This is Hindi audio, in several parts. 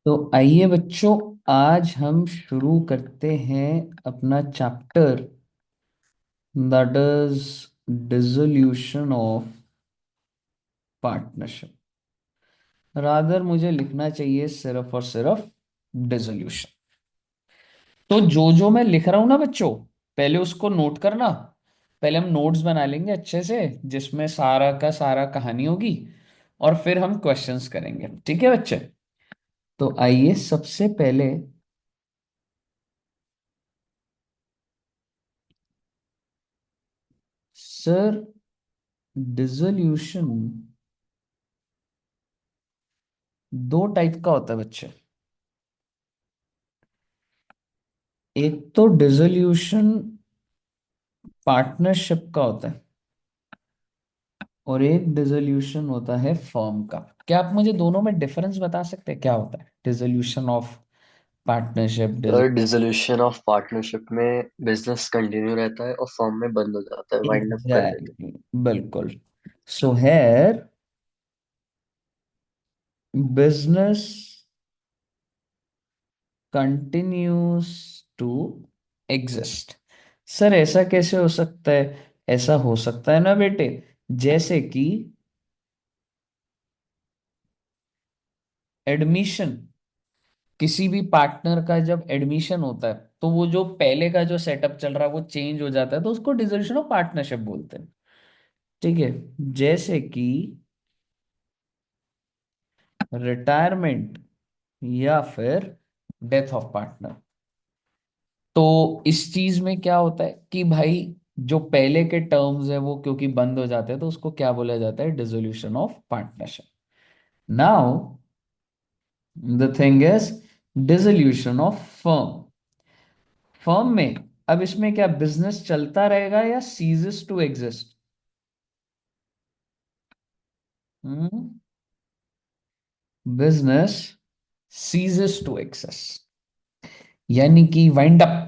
तो आइए बच्चों, आज हम शुरू करते हैं अपना chapter, that is dissolution of partnership. Rather मुझे लिखना चाहिए सिर्फ और सिर्फ डिसोल्यूशन। तो जो मैं लिख रहा हूं ना बच्चों, पहले उसको नोट करना। पहले हम नोट्स बना लेंगे अच्छे से, जिसमें सारा का सारा कहानी होगी, और फिर हम क्वेश्चंस करेंगे। ठीक है बच्चे? तो आइए सबसे पहले, सर, डिसोल्यूशन दो टाइप का होता है बच्चे। एक तो डिसोल्यूशन पार्टनरशिप का होता है, और एक डिसोल्यूशन होता है फर्म का। क्या आप मुझे दोनों में डिफरेंस बता सकते हैं, क्या होता है dissolution of partnership? Sir dissolution of partnership में बिजनेस कंटिन्यू रहता है और फर्म में बंद हो जाता है, वाइंड अप कर देते हैं। एग्जैक्टली, बिल्कुल। So here business continues to exist. Sir ऐसा कैसे हो सकता है? ऐसा हो सकता है ना बेटे, जैसे कि एडमिशन, किसी भी पार्टनर का जब एडमिशन होता है, तो वो जो पहले का जो सेटअप चल रहा है वो चेंज हो जाता है, तो उसको डिसोल्यूशन ऑफ पार्टनरशिप बोलते हैं। ठीक है? जैसे कि रिटायरमेंट या फिर डेथ ऑफ पार्टनर। तो इस चीज में क्या होता है कि भाई, जो पहले के टर्म्स है वो क्योंकि बंद हो जाते हैं, तो उसको क्या बोला जाता है? Dissolution of partnership. Now the thing is dissolution of firm. Firm में अब इसमें क्या बिजनेस चलता रहेगा या ceases to exist? Business ceases to exist, यानी कि वाइंड अप,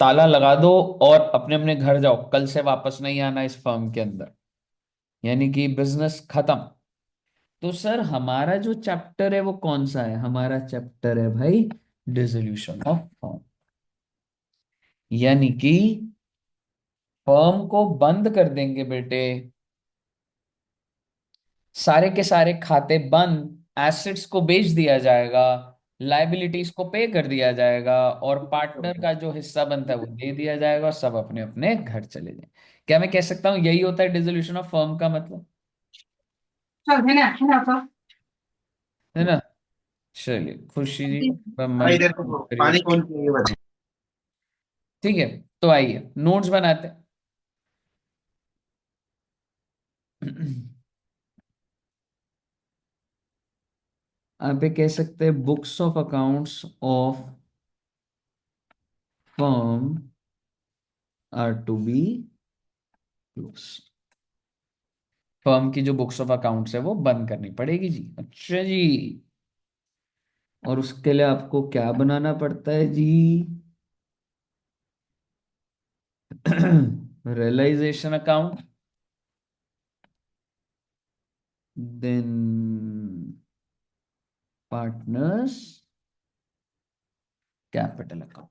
ताला लगा दो और अपने अपने घर जाओ, कल से वापस नहीं आना इस फर्म के अंदर, यानी कि बिजनेस खत्म। तो सर हमारा जो चैप्टर है वो कौन सा है? हमारा चैप्टर है भाई डिसोल्यूशन ऑफ फर्म, यानी कि फर्म को बंद कर देंगे बेटे, सारे के सारे खाते बंद, एसेट्स को बेच दिया जाएगा, लाइबिलिटीज को पे कर दिया जाएगा, और पार्टनर का जो हिस्सा बनता है वो दे दिया जाएगा, और सब अपने अपने घर चले जाए। क्या मैं कह सकता हूँ यही होता है डिसोल्यूशन ऑफ फर्म का मतलब? है ना तो है ना? चलिए खुशी जी, भाई माइक इधर को करिए। पानी कौन पिएगा बता। ठीक है, तो आइए नोट्स बनाते हैं। आप ये कह सकते हैं books of accounts of firm are to be close. Firm की जो बुक्स ऑफ अकाउंट्स है वो बंद करनी पड़ेगी जी। अच्छा जी, और उसके लिए आपको क्या बनाना पड़ता है जी? Realization account, then partners capital account.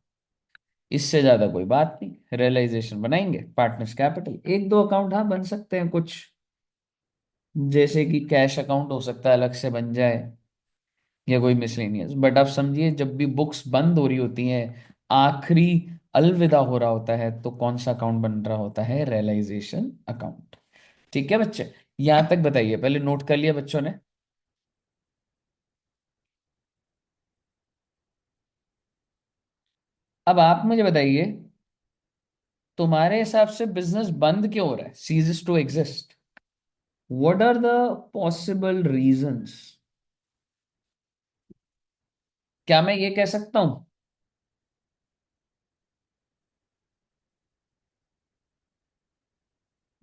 इससे ज्यादा कोई बात नहीं, रियलाइजेशन बनाएंगे, पार्टनर्स कैपिटल, एक दो अकाउंट हाँ बन सकते हैं कुछ, जैसे कि कैश अकाउंट हो सकता है अलग से बन जाए, या कोई मिसलेनियस। बट आप समझिए, जब भी बुक्स बंद हो रही होती हैं, आखिरी अलविदा हो रहा होता है, तो कौन सा अकाउंट बन रहा होता है? Realisation account. ठीक है बच्चे? यहां तक बताइए, पहले नोट कर लिया बच्चों ने? अब आप मुझे बताइए, तुम्हारे हिसाब से बिजनेस बंद क्यों हो रहा है, ceases to exist? What are the possible reasons? क्या मैं ये कह सकता हूं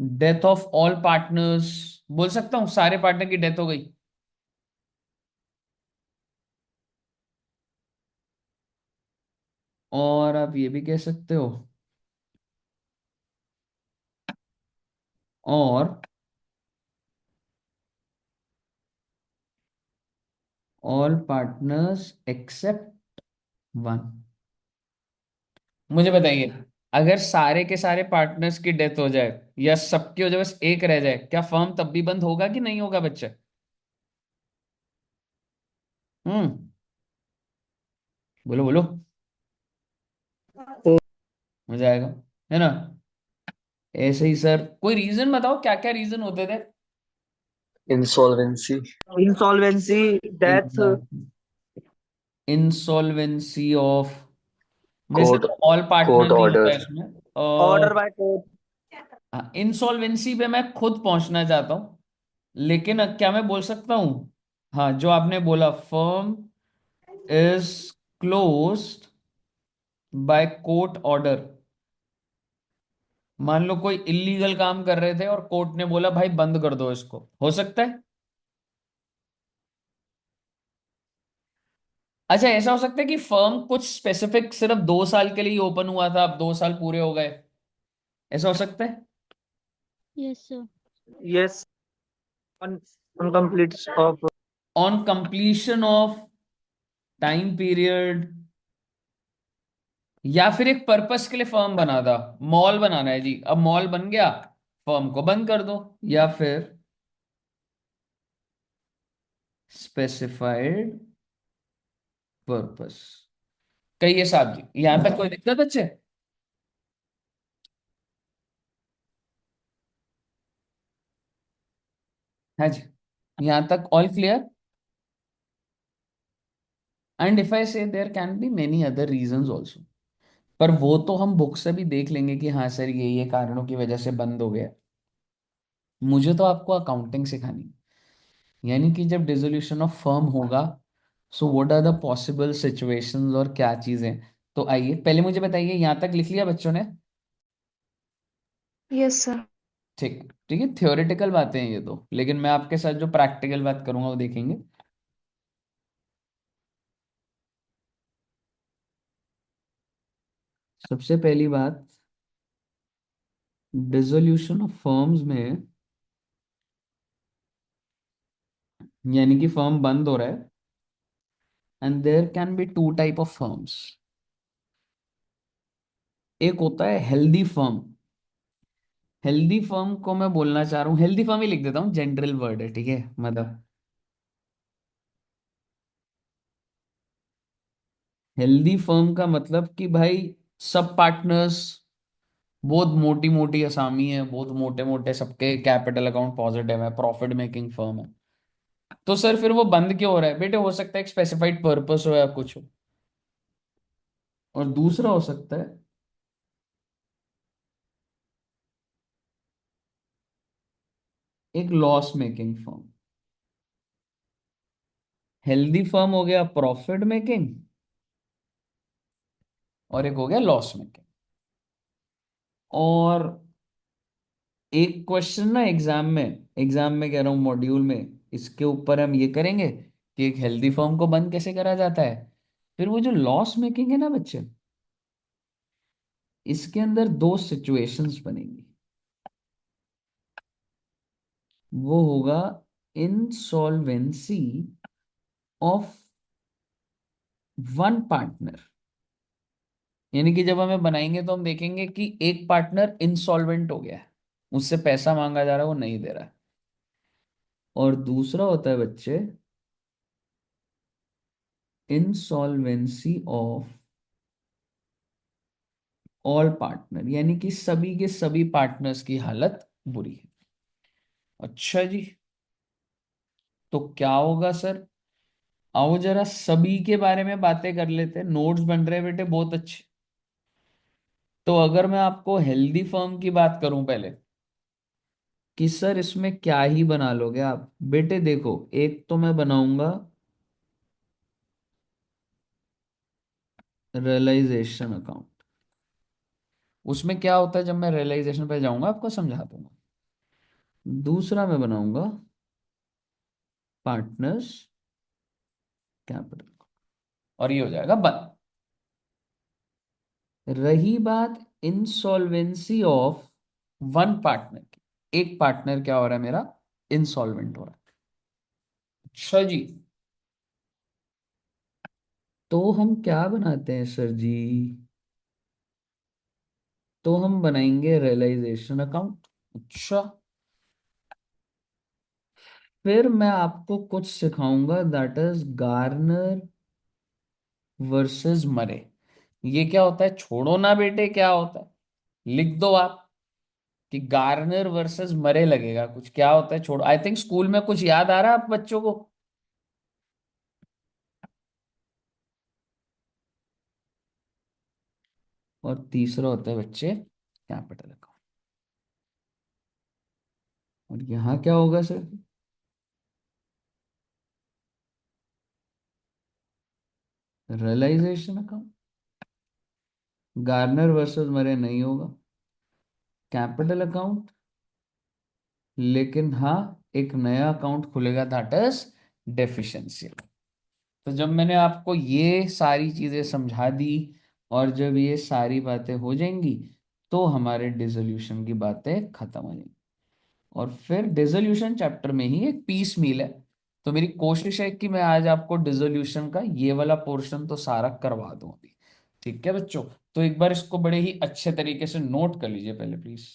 डेथ ऑफ ऑल पार्टनर्स? बोल सकता हूं सारे पार्टनर की डेथ हो गई? और आप ये भी कह सकते हो, और ऑल पार्टनर्स एक्सेप्ट वन। मुझे बताइए, अगर सारे के सारे पार्टनर्स की डेथ हो जाए या सबकी हो जाए बस एक रह जाए, क्या फर्म तब भी बंद होगा कि नहीं होगा बच्चे? हम्म, बोलो बोलो। मजा आएगा, है ना? ऐसे ही सर, कोई रीजन बताओ, क्या क्या रीजन होते थे? Insolvency. Insolvency, death, exactly, insolvency of. वैसे कोर्ट तो ऑल पार्टनर कोर्ट नहीं होता है ऑर्डर। इसमें। Order by court. इंसॉल्वेंसी पे मैं खुद पहुंचना चाहता हूँ, लेकिन क्या मैं बोल सकता हूँ? हाँ, जो आपने बोला, firm is closed by court order. मान लो कोई इलीगल काम कर रहे थे और कोर्ट ने बोला भाई बंद कर दो इसको, हो सकता है? अच्छा, ऐसा हो सकता है कि फर्म कुछ स्पेसिफिक सिर्फ 2 साल के लिए ओपन हुआ था, अब 2 साल पूरे हो गए, ऐसा हो सकता है? Yes, sir. Yes, on complete of. On completion of time period, या फिर एक पर्पस के लिए फर्म बना था, मॉल बनाना है जी, अब मॉल बन गया, फर्म को बंद कर दो। या फिर स्पेसिफाइड पर्पस। कहिए साहब जी, यहां तक कोई दिक्कत अच्छे? है जी, यहां तक all clear? And if I say there can be many other reasons also, पर वो तो हम बुक से भी देख लेंगे कि हाँ सर ये कारणों की वजह से बंद हो गया। मुझे तो आपको अकाउंटिंग सिखानी है। यानी कि जब डिसोल्यूशन ऑफ फर्म होगा, so what are the possible situations और क्या चीजें। तो आइए पहले मुझे बताइए, यहां तक लिख लिया बच्चों ने? Yes sir. ठीक, ठीक है, थ्योरेटिकल बातें हैं ये तो, लेकिन मैं आपके साथ जो प्रैक्टिकल बात करूंगा वो देखेंगे। सबसे पहली बात, डिसोल्यूशन ऑफ फर्म्स में, यानी कि फर्म बंद हो रहा है, and there can be two type of firms. एक होता है हेल्दी फर्म। हेल्दी फर्म को मैं बोलना चाह रहा हूँ, हेल्दी फर्म ही लिख देता हूँ, जनरल वर्ड है, ठीक है, मतलब हेल्दी फर्म का मतलब कि भाई सब पार्टनर्स बहुत मोटी मोटी असामी है, बहुत मोटे मोटे सबके कैपिटल अकाउंट पॉजिटिव है, प्रॉफिट मेकिंग फर्म है। तो सर फिर वो बंद क्यों हो रहा है बेटे? हो सकता है एक स्पेसिफाइड पर्पस हो या कुछ हो, और दूसरा हो सकता है एक loss making firm. Healthy firm हो गया प्रॉफिट मेकिंग, और एक हो गया लॉस मेकिंग। और एक क्वेश्चन ना एग्जाम में कह रहा हूँ, मॉड्यूल में, इसके ऊपर हम ये करेंगे कि एक हेल्दी फर्म को बंद कैसे करा जाता है। फिर वो जो लॉस मेकिंग है ना बच्चे, इसके अंदर दो सिचुएशंस बनेंगी। वो होगा इंसॉल्वेंसी ऑफ वन पार्टनर। यानी कि जब हमें बनाएंगे तो हम देखेंगे कि एक पार्टनर इंसॉल्वेंट हो गया है, उससे पैसा मांगा जा रहा है, वो नहीं दे रहा है। और दूसरा होता है बच्चे इंसॉल्वेंसी ऑफ ऑल पार्टनर, यानी कि सभी के सभी पार्टनर्स की हालत बुरी है। अच्छा जी, तो क्या होगा सर? आओ जरा सभी के बारे में बातें कर लेते हैं, नोट्स बन रहे हैं बेटे बहुत अच्छे। तो अगर मैं आपको हेल्दी फर्म की बात करूं पहले, कि सर इसमें क्या ही बना लोगे आप बेटे, देखो एक तो मैं बनाऊंगा रियलाइजेशन अकाउंट। उसमें क्या होता है, जब मैं रियलाइजेशन पे जाऊंगा आपको समझा दूंगा। दूसरा मैं बनाऊंगा पार्टनर्स कैपिटल, और ये हो जाएगा बंद। रही बात इंसॉल्वेंसी ऑफ वन पार्टनर की, एक पार्टनर क्या हो रहा है मेरा? इंसॉल्वेंट हो रहा है। अच्छा जी, तो हम क्या बनाते हैं सर जी? तो हम बनाएंगे रियलाइजेशन अकाउंट। अच्छा, फिर मैं आपको कुछ सिखाऊंगा, दैट इज गार्नर वर्सेस मरे। ये क्या होता है? छोड़ो ना बेटे, क्या होता है लिख दो आप, कि गार्नर वर्सेस मरे लगेगा कुछ, क्या होता है छोड़ो। आई थिंक स्कूल में कुछ याद आ रहा है आप बच्चों को। और तीसरा होता है बच्चे कैपिटल अकाउंट। और यहाँ क्या होगा sir? Realisation account. Garner versus Murray नहीं होगा, कैपिटल अकाउंट। लेकिन हाँ, एक नया अकाउंट खुलेगा, दैट इज डेफिशिएंसी। तो जब मैंने आपको ये सारी चीजें समझा दी और जब ये सारी बातें हो जाएंगी, तो हमारे डिसोल्यूशन की बातें खत्म हो जाएंगी। और फिर डिसोल्यूशन चैप्टर में ही एक पीस मील है। तो मेरी कोशिश है कि मैं आज आपको डिसोल्यूशन का ये वाला पोर्शन तो सारा करवा दूं अभी। ठीक है बच्चों? तो एक बार इसको बड़े ही अच्छे तरीके से नोट कर लीजिए पहले प्लीज।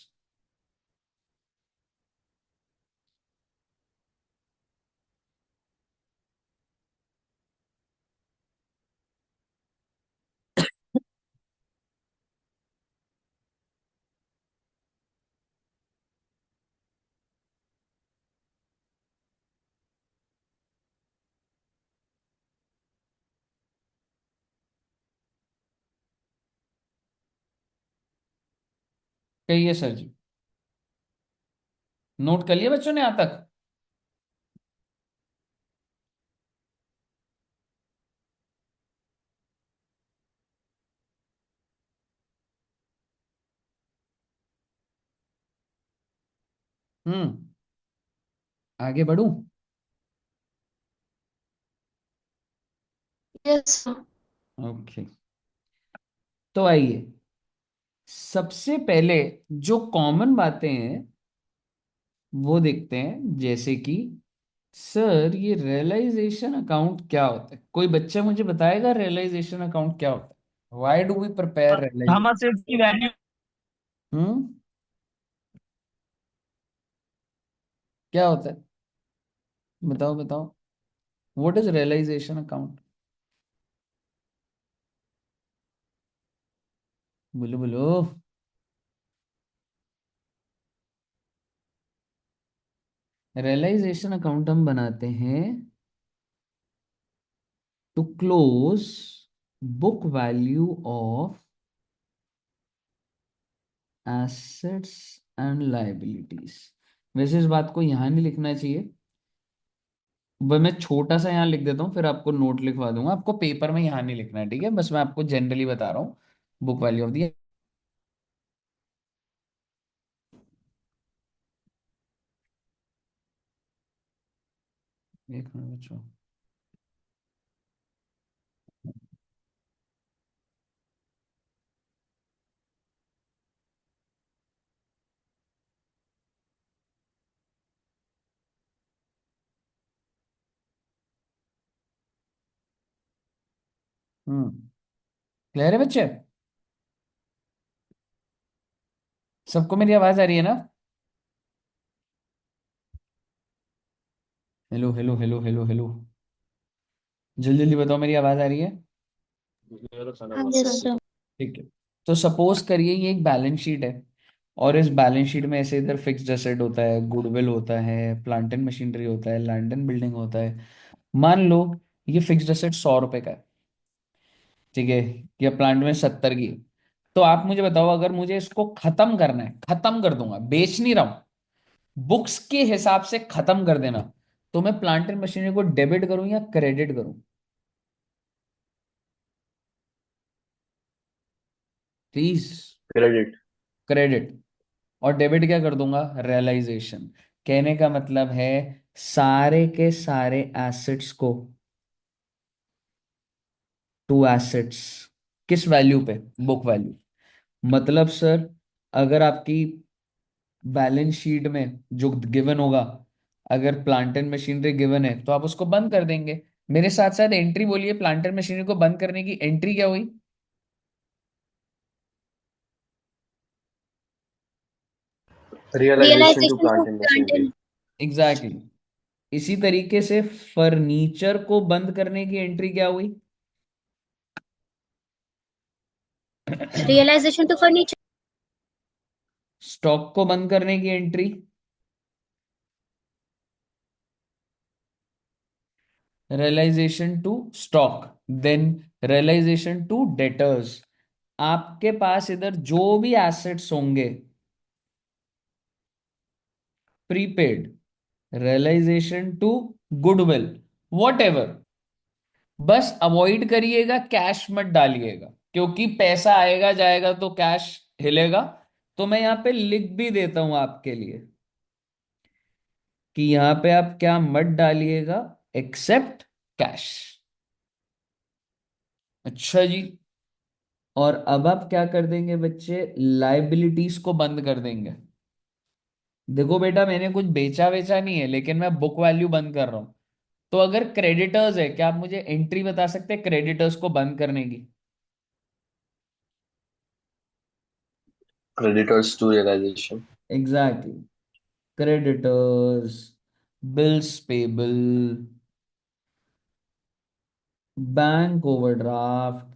कहिए सर जी, नोट कर लिया बच्चों ने यहाँ तक? हम्म। आगे बढ़ूं? Yes sir. ओके, तो आइए सबसे पहले जो कॉमन बातें हैं वो देखते हैं। जैसे कि सर ये रियलाइजेशन अकाउंट क्या होता है? कोई बच्चा मुझे बताएगा रियलाइजेशन अकाउंट क्या होता है? Why do we prepare realisation? हम असेट्स की वैल्यू हम्म, क्या होता है? बताओ बताओ, व्हाट इज रियलाइजेशन अकाउंट? बोलो बोलो। रियलाइजेशन अकाउंट हम बनाते हैं to close book value of assets and liabilities. वैसे इस बात को यहां नहीं लिखना चाहिए, वह मैं छोटा सा यहाँ लिख देता हूँ, फिर आपको नोट लिखवा दूंगा। आपको पेपर में यहाँ नहीं लिखना है, ठीक है? बस मैं आपको जनरली बता रहा हूँ बुक वैल्यू ऑफ दी। एक मिनट बच्चों। क्लियर है बच्चे? सबको मेरी आवाज आ रही है ना? Hello hello hello hello hello, जल्दी जल्दी बताओ मेरी आवाज आ रही है? हाँ Yes, सर। sir. ठीक है। तो सपोज करिए ये एक बैलेंस शीट है, और इस बैलेंस शीट में ऐसे इधर फिक्स्ड एसेट होता है, गुडविल होता है, प्लांट एंड मशीनरी होता है, लैंड एंड बिल्डिंग होता है। मान लो ये फिक्स्ड एसेट 100 रुपए का है, ठीक है? या प्लांट में 70 की है। तो आप मुझे बताओ, अगर मुझे इसको खत्म करना है, खत्म कर दूंगा, बेच नहीं रहा हूं, बुक्स के हिसाब से खत्म कर देना, तो मैं प्लांट एंड मशीनरी को डेबिट करूं या क्रेडिट करूं? प्लीज। क्रेडिट। क्रेडिट। और डेबिट क्या कर दूंगा? रियलाइजेशन। कहने का मतलब है सारे के सारे एसेट्स को, टू एसेट्स, किस वैल्यू पे? Book value. मतलब सर, अगर आपकी बैलेंस शीट में जो गिवन होगा, अगर प्लांट एंड मशीनरी गिवन है तो आप उसको बंद कर देंगे। मेरे साथ साथ एंट्री बोलिए, प्लांटर मशीनरी को बंद करने की एंट्री क्या हुई? Realisation to Realization plant to and plant machinery. in. Exactly exactly. इसी तरीके से फर्नीचर को बंद करने की एंट्री क्या हुई? Realization to furniture. स्टॉक को बंद करने की entry? Realisation to stock, then realisation to debtors. आपके पास इधर जो भी एसेट्स होंगे prepaid, realisation to goodwill, whatever, बस अवॉइड करिएगा कैश मत डालिएगा, क्योंकि पैसा आएगा जाएगा तो कैश हिलेगा। तो मैं यहां पे लिख भी देता हूं आपके लिए कि यहां पे आप क्या मत डालिएगा, एक्सेप्ट कैश। अच्छा जी। और अब आप क्या कर देंगे बच्चे, लाइबिलिटीज को बंद कर देंगे। देखो बेटा, मैंने कुछ बेचा वेचा नहीं है, लेकिन मैं बुक वैल्यू बंद कर रहा हूं। तो अगर क्रेडिटर्स है, क्या आप मुझे एंट्री बता सकते हैं क्रेडिटर्स को बंद करने की? Creditors to realisation. Exactly, creditors, bills payable, bank overdraft.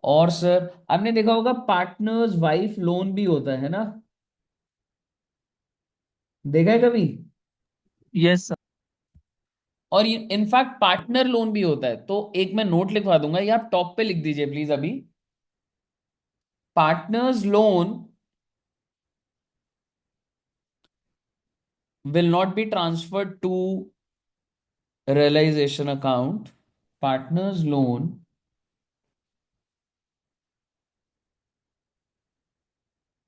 और सर आपने देखा होगा पार्टनर्स वाइफ लोन भी होता है ना, देखा है कभी? Yes, sir. और इनफैक्ट पार्टनर लोन भी होता है। तो एक मैं नोट लिखवा दूंगा, ये आप टॉप पे लिख दीजिए प्लीज अभी। Partners loan will not be transferred to realization account. Partners loan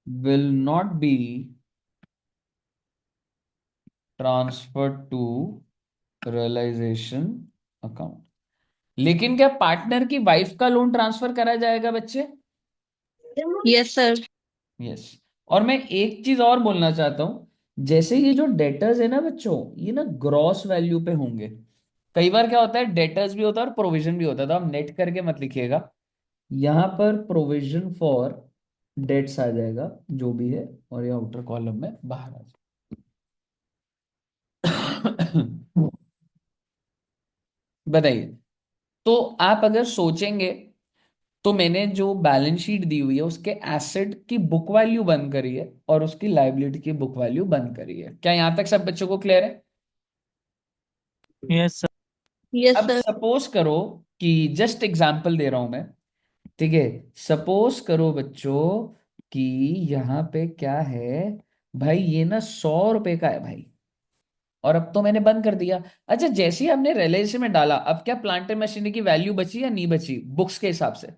will not be transferred to realization account. लेकिन क्या पार्टनर की वाइफ का लोन ट्रांसफर करा जाएगा बच्चे? Yes, sir. यस। और मैं एक चीज और बोलना चाहता हूं, जैसे ये जो डेटर्स है ना बच्चों, ये ना ग्रॉस वैल्यू पे होंगे। कई बार क्या होता है, डेटर्स भी होता है और प्रोविजन भी होता है, तो आप नेट करके मत लिखिएगा। यहां पर प्रोविजन फॉर डेट्स आ जाएगा जो भी है, और ये आउटर कॉलम में बाहर आ जाएगा। बताइए। तो आप अगर सोचेंगे, तो मैंने जो बैलेंस शीट दी हुई है उसके एसेट की बुक वैल्यू बंद करी है और उसकी लाइबिलिटी की बुक वैल्यू बंद करी है। क्या यहां तक सब बच्चों को क्लियर है? Yes, sir. Yes, अब sir. सपोज करो कि, जस्ट एग्जांपल दे रहा हूं मैं, ठीक है, सपोज करो बच्चों कि यहाँ पे क्या है, भाई ये ना 100 रुपए का है भाई, और अब तो मैंने बंद कर दिया। अच्छा, जैसे ही हमने रिलायंस में डाला, अब क्या प्लांट एंड मशीनरी की वैल्यू बची या नहीं बची बुक्स के हिसाब से?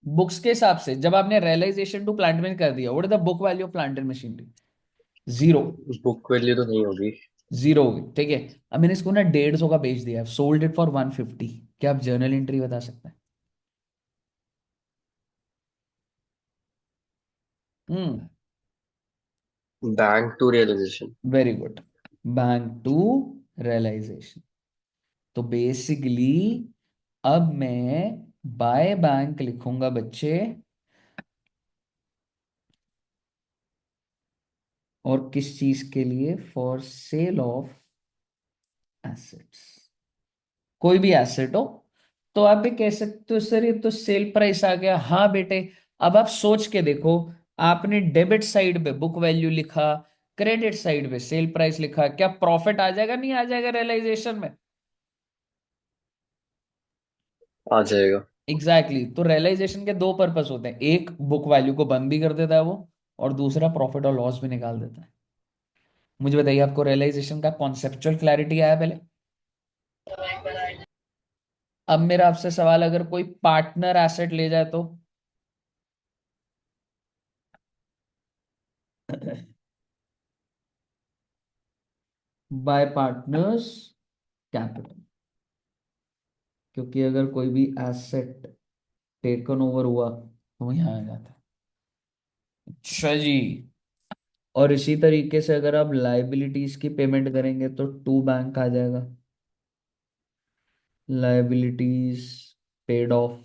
बुक्स के हिसाब से जब आपने रियलाइजेशन टू प्लांट में कर दिया, what is the book value of plant and machinery? Zero. Book value तो नहीं होगी। जीरो होगी, ठीक है। अब मैंने इसको ना 150 का बेच दिया, सोल्ड इट फॉर 150। क्या आप जर्नल एंट्री बता सकते हैं? Hmm. Bank to realization. Very good. Bank to realization. तो बेसिकली अब मैं बाय बैंक लिखूंगा बच्चे, और किस चीज के लिए, फॉर सेल ऑफ एसेट्स। कोई भी एसेट हो तो आप ये कह सकते हो सर ये तो सेल प्राइस आ गया। हाँ बेटे, अब आप सोच के देखो, आपने डेबिट साइड पे बुक वैल्यू लिखा, क्रेडिट साइड पे सेल प्राइस लिखा, क्या प्रॉफिट आ जाएगा नहीं आ जाएगा रियलाइजेशन में? आ जाएगा। Exactly exactly. तो रियलाइजेशन के दो पर्पस होते हैं, एक बुक वैल्यू को बंद भी कर देता है वो, और दूसरा प्रॉफिट और लॉस भी निकाल देता है। मुझे बताइए, आपको रियलाइजेशन का कॉन्सेप्चुअल क्लैरिटी आया पहले? अब मेरा आपसे सवाल, अगर कोई पार्टनर एसेट ले जाए तो? बाय पार्टनर्स कैपिटल, क्योंकि अगर कोई भी एसेट टेकन ओवर हुआ तो यहाँ आ जाता है। अच्छा जी। और इसी तरीके से अगर आप लाइबिलिटीज की पेमेंट करेंगे तो टू बैंक आ जाएगा, लाइबिलिटीज पेड ऑफ।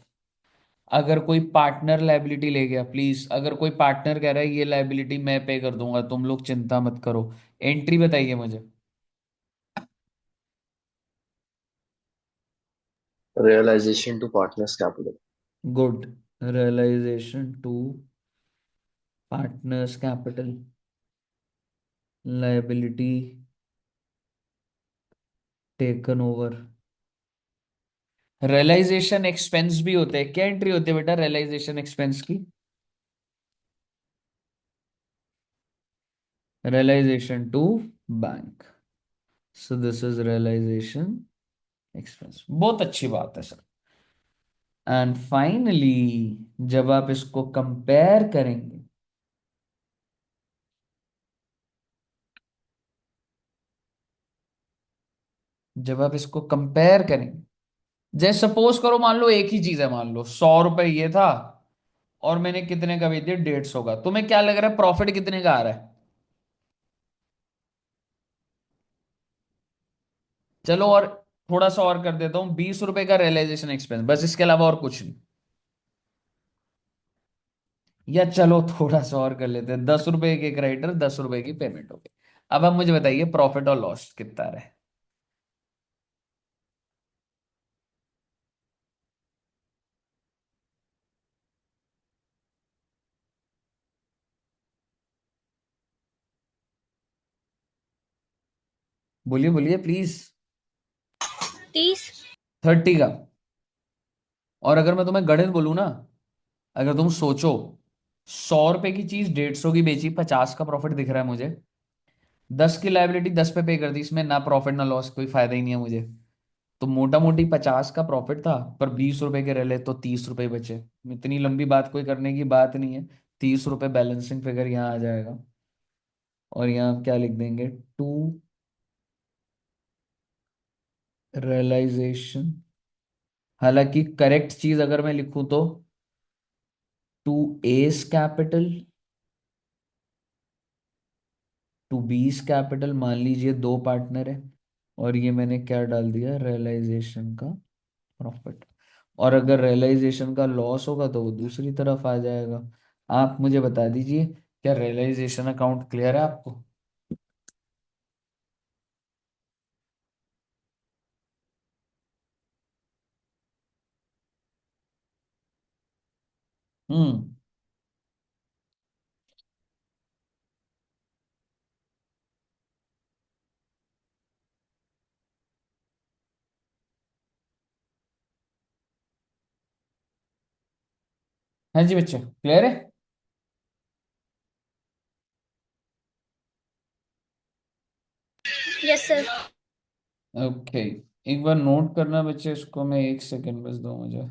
अगर कोई पार्टनर लाइबिलिटी ले गया, प्लीज अगर कोई पार्टनर कह रहा है ये लाइबिलिटी मैं पे कर दूंगा, तुम लोग चिंता मत करो, एंट्री बताइए मुझे। Realisation to partners capital. Good, realisation to partners capital, liability taken over. Realisation expense भी होते हैं, क्या एंट्री होती है बेटा रियलाइजेशन एक्सपेंस की? Realisation to bank. So this is realisation expense, बहुत अच्छी बात है सर। एंड फाइनली जब आप इसको कंपेयर करेंगे, जब आप इसको कंपेयर करेंगे, जैसे सपोज करो मान लो एक ही चीज है, मान लो 100 रुपए ये था और मैंने कितने का बेच दिया, 150 का, तुम्हें क्या लग रहा है प्रॉफिट कितने का आ रहा है? चलो और थोड़ा सा और कर देता हूं, 20 रुपए का रियलाइजेशन एक्सपेंस, बस इसके अलावा और कुछ नहीं। या चलो थोड़ा सा और कर लेते हैं, 10 रुपए के क्रेडिटर, 10 रुपए की पेमेंट हो गई। अब आप मुझे बताइए प्रॉफिट और लॉस कितना रहे? बोलिए बोलिए प्लीज। 30। 30 का। और अगर मैं तुम्हें गणित बोलूं ना, अगर तुम सोचो 100 रुपए की चीज 150 की बेची, 50 का प्रॉफिट दिख रहा है मुझे, 10 की लाइबिलिटी 10 पे कर दी, इसमें ना प्रॉफिट ना लॉस, कोई फायदा ही नहीं है मुझे। तो मोटा मोटी 50 का प्रॉफिट था, पर 20 रुपए के रह तो 30 रुपए बचे। इतनी लंबी बात कोई करने की बात नहीं है, 30 रुपए बैलेंसिंग फिगर यहाँ आ जाएगा। और यहाँ हम क्या लिख देंगे, टू रियलाइजेशन। हालांकि करेक्ट चीज अगर मैं लिखूं तो to A's capital, to B's capital, मान लीजिए दो पार्टनर है, और ये मैंने क्या डाल दिया, रियलाइजेशन का प्रॉफिट। और अगर रियलाइजेशन का लॉस होगा तो वो दूसरी तरफ आ जाएगा। आप मुझे बता दीजिए, क्या रियलाइजेशन अकाउंट क्लियर है आपको? हम्म। हाँ जी बच्चे, क्लियर है? Yes sir. ओके, एक बार नोट करना बच्चे इसको, मैं 1 सेकंड बस दो मुझे।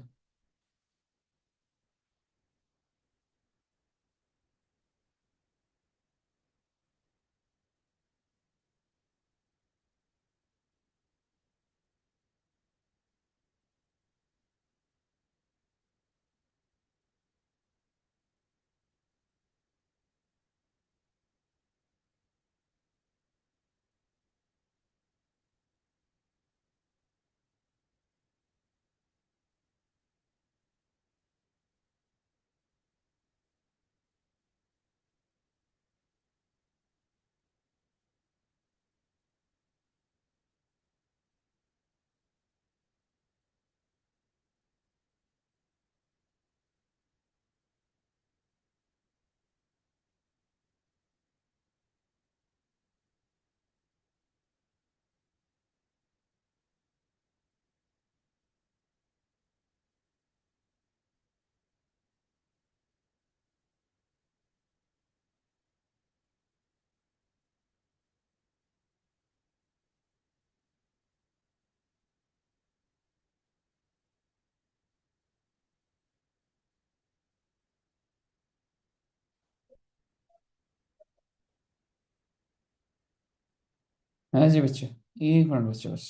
हाँ जी बच्चे, 1 मिनट बच्चे बस।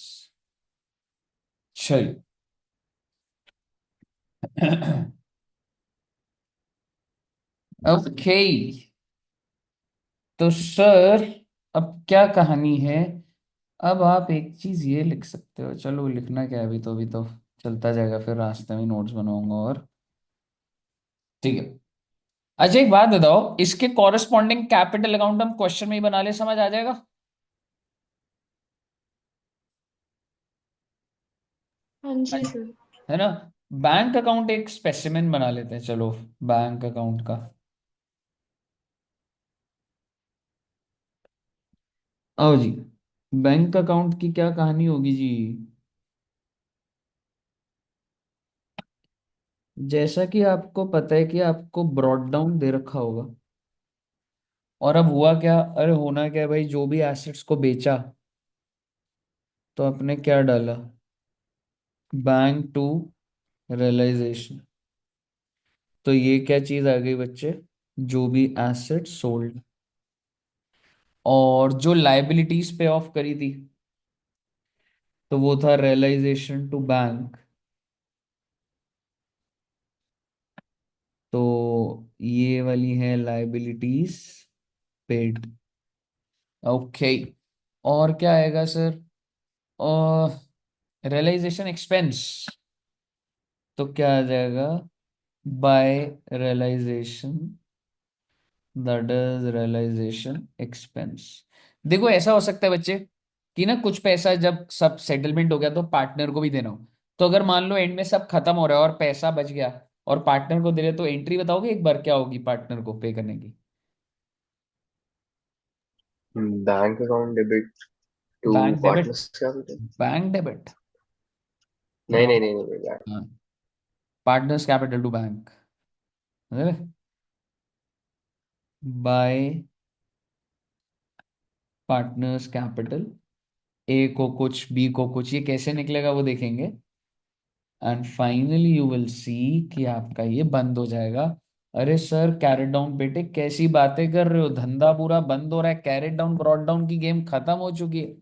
चलिए। ओके, तो सर अब क्या कहानी है। अब आप एक चीज ये लिख सकते हो, चलो लिखना क्या है, अभी तो चलता जाएगा, फिर रास्ते में नोट्स बनवाऊंगा। और ठीक है। अच्छा एक बात बताओ, इसके कॉरेस्पॉन्डिंग कैपिटल अकाउंट हम क्वेश्चन में ही बना ले, समझ आ जाएगा। हाँ जी सर। है ना। बैंक अकाउंट एक स्पेसिमेन बना लेते हैं, चलो बैंक अकाउंट का। आओ जी। बैंक अकाउंट की क्या कहानी होगी जी। जैसा कि आपको पता है कि आपको ब्रॉड डाउन दे रखा होगा। और अब हुआ क्या, अरे होना क्या है भाई, जो भी एसेट्स को बेचा तो आपने क्या डाला, बैंक टू रियलाइजेशन। तो ये क्या चीज आ गई बच्चे, जो भी एसेट सोल्ड। और जो लाइबिलिटीज पे ऑफ करी थी तो वो था रियलाइजेशन टू बैंक। तो ये वाली है लाइबिलिटीज पेड। ओके। और क्या आएगा सर, और रियलाइजेशन एक्सपेंस। तो क्या आ जाएगा, by realisation, that is realisation expense. देखो ऐसा हो सकता है बच्चे कि ना कुछ पैसा जब सब सेटलमेंट हो गया तो पार्टनर को भी देना हो। तो अगर मान लो एंड में सब खत्म हो रहा है और पैसा बच गया और पार्टनर को दे रहे, तो एंट्री बताओगे एक बार क्या होगी पार्टनर को पे करने की। Bank account debit to bank debit. Partners capital. Bank debit. नहीं नहीं नहीं नहीं bank. Partners capital to bank by partners capital. A को कुछ बी को कुछ, ये कैसे निकलेगा वो देखेंगे। And finally you will see कि आपका ये बंद हो जाएगा। अरे सर कैरेट डाउन बेटे, कैसी बातें कर रहे हो, धंधा पूरा बंद हो रहा है, कैरेट डाउन ब्रॉड डाउन की गेम खत्म हो चुकी है।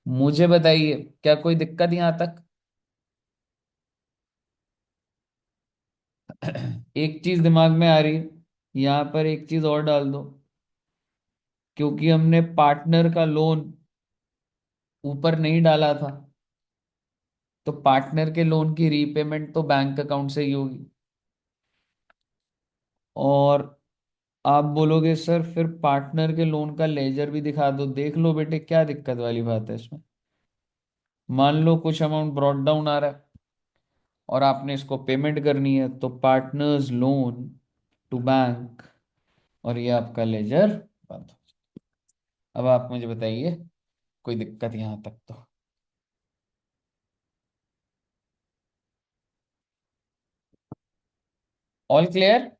मुझे बताइए क्या कोई दिक्कत यहां तक। एक चीज दिमाग में आ रही है, यहां पर एक चीज और डाल दो, क्योंकि हमने पार्टनर का लोन ऊपर नहीं डाला था तो पार्टनर के लोन की रीपेमेंट तो बैंक अकाउंट से ही होगी। और आप बोलोगे सर फिर पार्टनर के लोन का लेजर भी दिखा दो, देख लो बेटे क्या दिक्कत वाली बात है इसमें। मान लो कुछ अमाउंट ब्रॉड डाउन आ रहा है और आपने इसको पेमेंट करनी है, तो पार्टनर्स लोन टू बैंक, और ये आपका लेजर बंद। अब आप मुझे बताइए कोई दिक्कत यहां तक तो। All clear.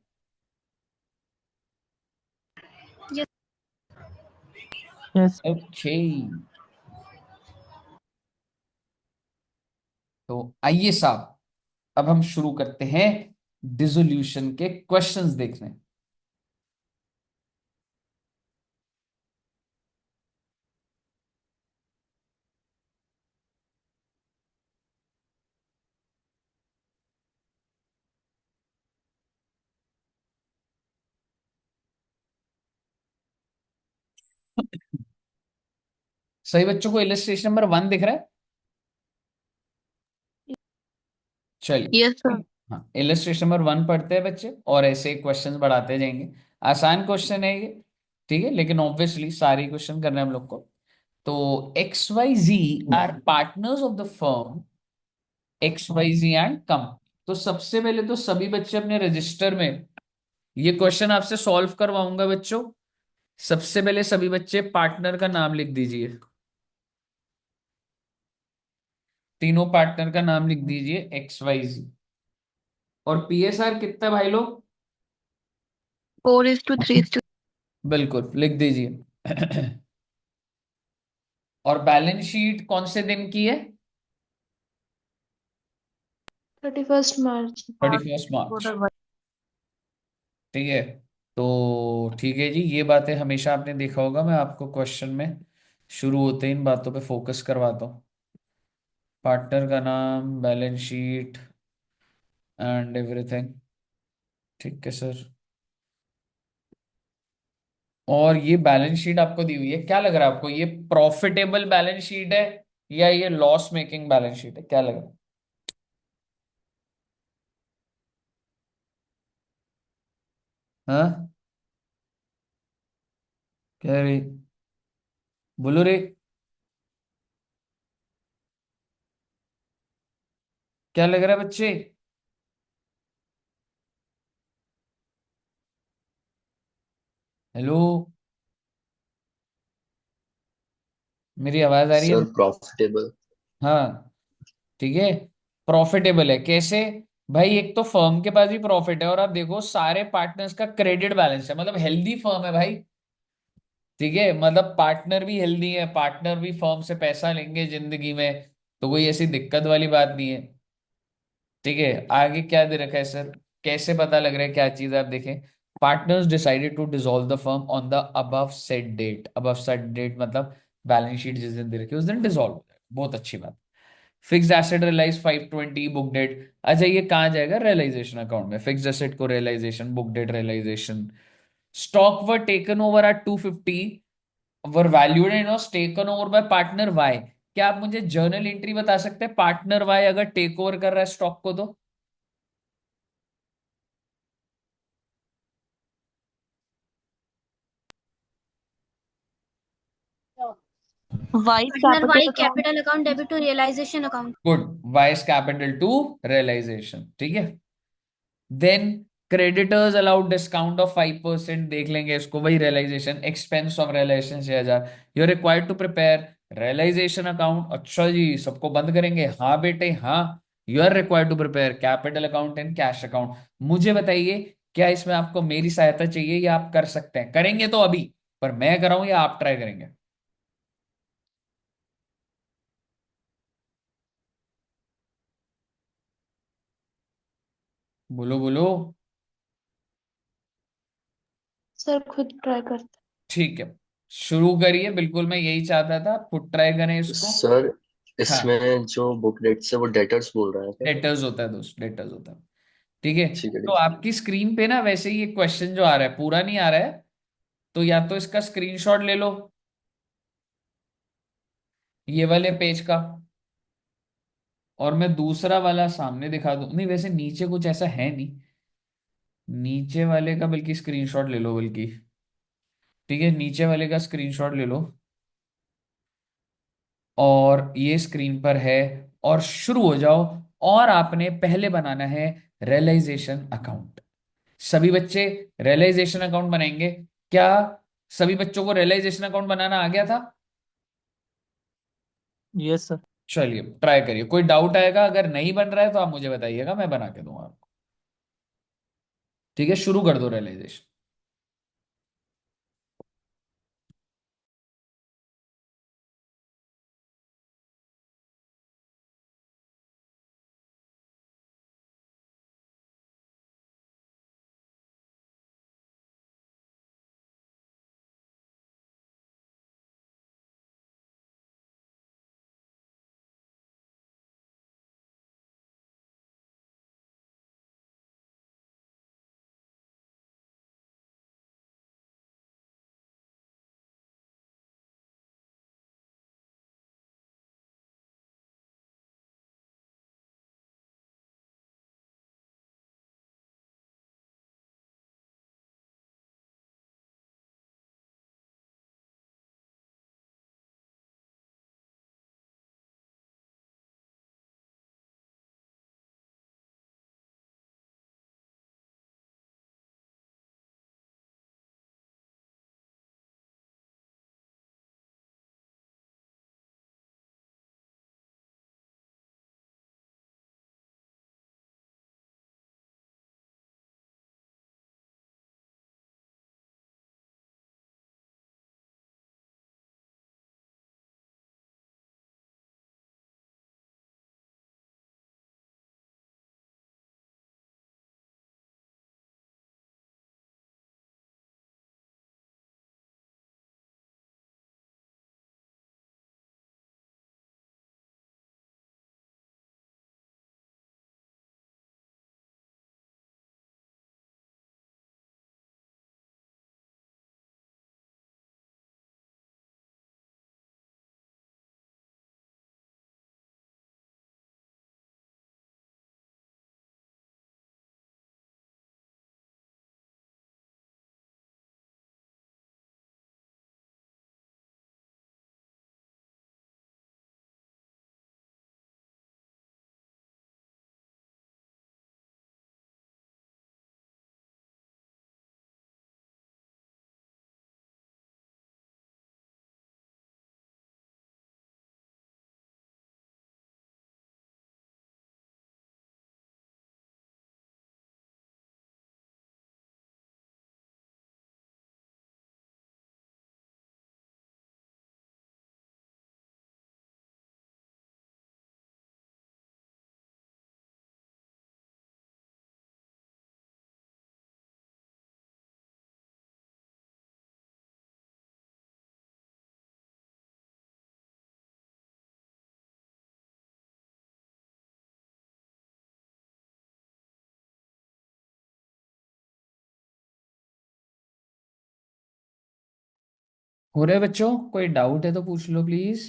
Yes. Yes. Okay. तो आइए साहब, अब हम शुरू करते हैं डिसोल्यूशन के क्वेश्चंस देखने। सही बच्चों को इलस्ट्रेशन नंबर 1 दिख रहा है। चलिए। Yes sir. हाँ इलस्ट्रेशन नंबर 1 पढ़ते हैं बच्चे और ऐसे क्वेश्चंस बढ़ाते जाएंगे। आसान क्वेश्चन है ये, ठीक है, लेकिन ऑब्वियसली सारे क्वेश्चन करने हैं हम लोग को। तो X Y Z are partners of the firm X Y Z and co. तो सबसे पहले तो सभी बच्चे अपने रजिस्टर में ये क्वेश्चन आपसे सॉल्व करवाऊंगा बच्चों। सबसे पहले सभी बच्चे पार्टनर का नाम लिख दीजिए, तीनों पार्टनर का नाम लिख दीजिए एक्स वाई जी। और पीएसआर कितना भाई लोग, 4:3:. बिल्कुल लिख दीजिए। और बैलेंस शीट कौन से दिन की है, 31st March. 31 मार्च। ठीक है। तो ठीक है जी, ये बातें हमेशा आपने देखा होगा, मैं आपको क्वेश्चन में शुरू होते ही इन बातों पे फोकस करवाता हूँ। पार्टनर का नाम, बैलेंस शीट एंड एवरीथिंग। ठीक है सर। और ये बैलेंस शीट आपको दी हुई है, क्या लग रहा है आपको, ये प्रॉफिटेबल बैलेंस शीट है या ये लॉस मेकिंग बैलेंस शीट है, क्या लग रहा है? हाँ, क्या रे, बोलो रे, क्या लग रहा है बच्चे? हेलो, मेरी आवाज आ रही है सर बच्चे? प्रॉफिटेबल। हाँ, ठीक है। प्रॉफिटेबल है कैसे? भाई एक तो फर्म के पास भी प्रॉफिट है, और आप देखो सारे पार्टनर्स का क्रेडिट बैलेंस है, मतलब हेल्दी फर्म है भाई। ठीक है, मतलब पार्टनर भी हेल्दी है, पार्टनर भी फर्म से पैसा लेंगे जिंदगी में, तो कोई ऐसी दिक्कत वाली बात नहीं है। ठीक है, आगे क्या दे रखा है सर, कैसे पता लग रहा है क्या चीज है? आप देखें, partners decided to dissolve the firm on the above said date. Above said date मतलब बैलेंस शीट जिस दिन दे रखी है उस दिन डिसॉल्व हो जाएगा, बहुत अच्छी बात। Fixed asset realise 520 book debt. अच्छा, ये कहाँ जाएगा? रियलाइजेशन अकाउंट में। फिक्स्ड एसेट को realisation, book debt realisation. Stock were taken over at 250, were valued and was taken over by partner Y. क्या आप मुझे जर्नल एंट्री बता सकते हैं, पार्टनर वाई अगर टेक ओवर कर रहा है स्टॉक को तो? Y's partner Y capital account. Capital account debit to realisation account. Good, vice capital to realisation, ठीक है। Then creditors allowed discount of 5%, देख लेंगे इसको, वही realisation expense of realisation 6,000। You are required to prepare realisation account. अच्छा जी, सबको बंद करेंगे? हाँ बेटे हाँ। You are required to prepare capital account and cash account. मुझे बताइए, क्या इसमें आपको मेरी सहायता चाहिए या आप कर सकते हैं? करेंगे तो अभी, पर मैं कराऊं या आप ट्राई करेंगे? बोलो बोलो। सर खुद ट्राई करते ठीक है, शुरू करिए, बिल्कुल मैं यही चाहता था, आप खुद ट्राई करें इसको। सर हाँ, इसमें जो बुक डेट्स है वो डेटर्स बोल रहा है क्या? डेटर्स होता है दोस्त, डेटर्स होता है। ठीक है, ठीक है तो ठीक आपकी स्क्रीन पे ना वैसे ही एक क्वेश्चन जो आ रहा है पूरा नहीं आ रहा है, तो या तो इसका स्क्रीनशॉट ले लो, ये वाले पेज का, और मैं दूसरा वाला सामने दिखा दूं। नहीं, वैसे नीचे कुछ ऐसा है नहीं, नीचे वाले का बल्कि स्क्रीनशॉट ले लो बल्कि। ठीक है, नीचे वाले का स्क्रीनशॉट ले लो, और ये स्क्रीन पर है, और शुरू हो जाओ। और आपने पहले बनाना है रियलाइजेशन अकाउंट। सभी बच्चे रियलाइजेशन अकाउंट बनाएंगे क्या? सभी बच्चों को रियलाइजेशन अकाउंट बनाना आ गया था? Yes sir. चलिए ट्राई करिए, कोई डाउट आएगा अगर नहीं बन रहा है तो आप मुझे बताइएगा, मैं बना के दूंगा आपको। ठीक है, शुरू कर दो रियलाइजेशन। हो रहे बच्चों, कोई डाउट है तो पूछ लो प्लीज।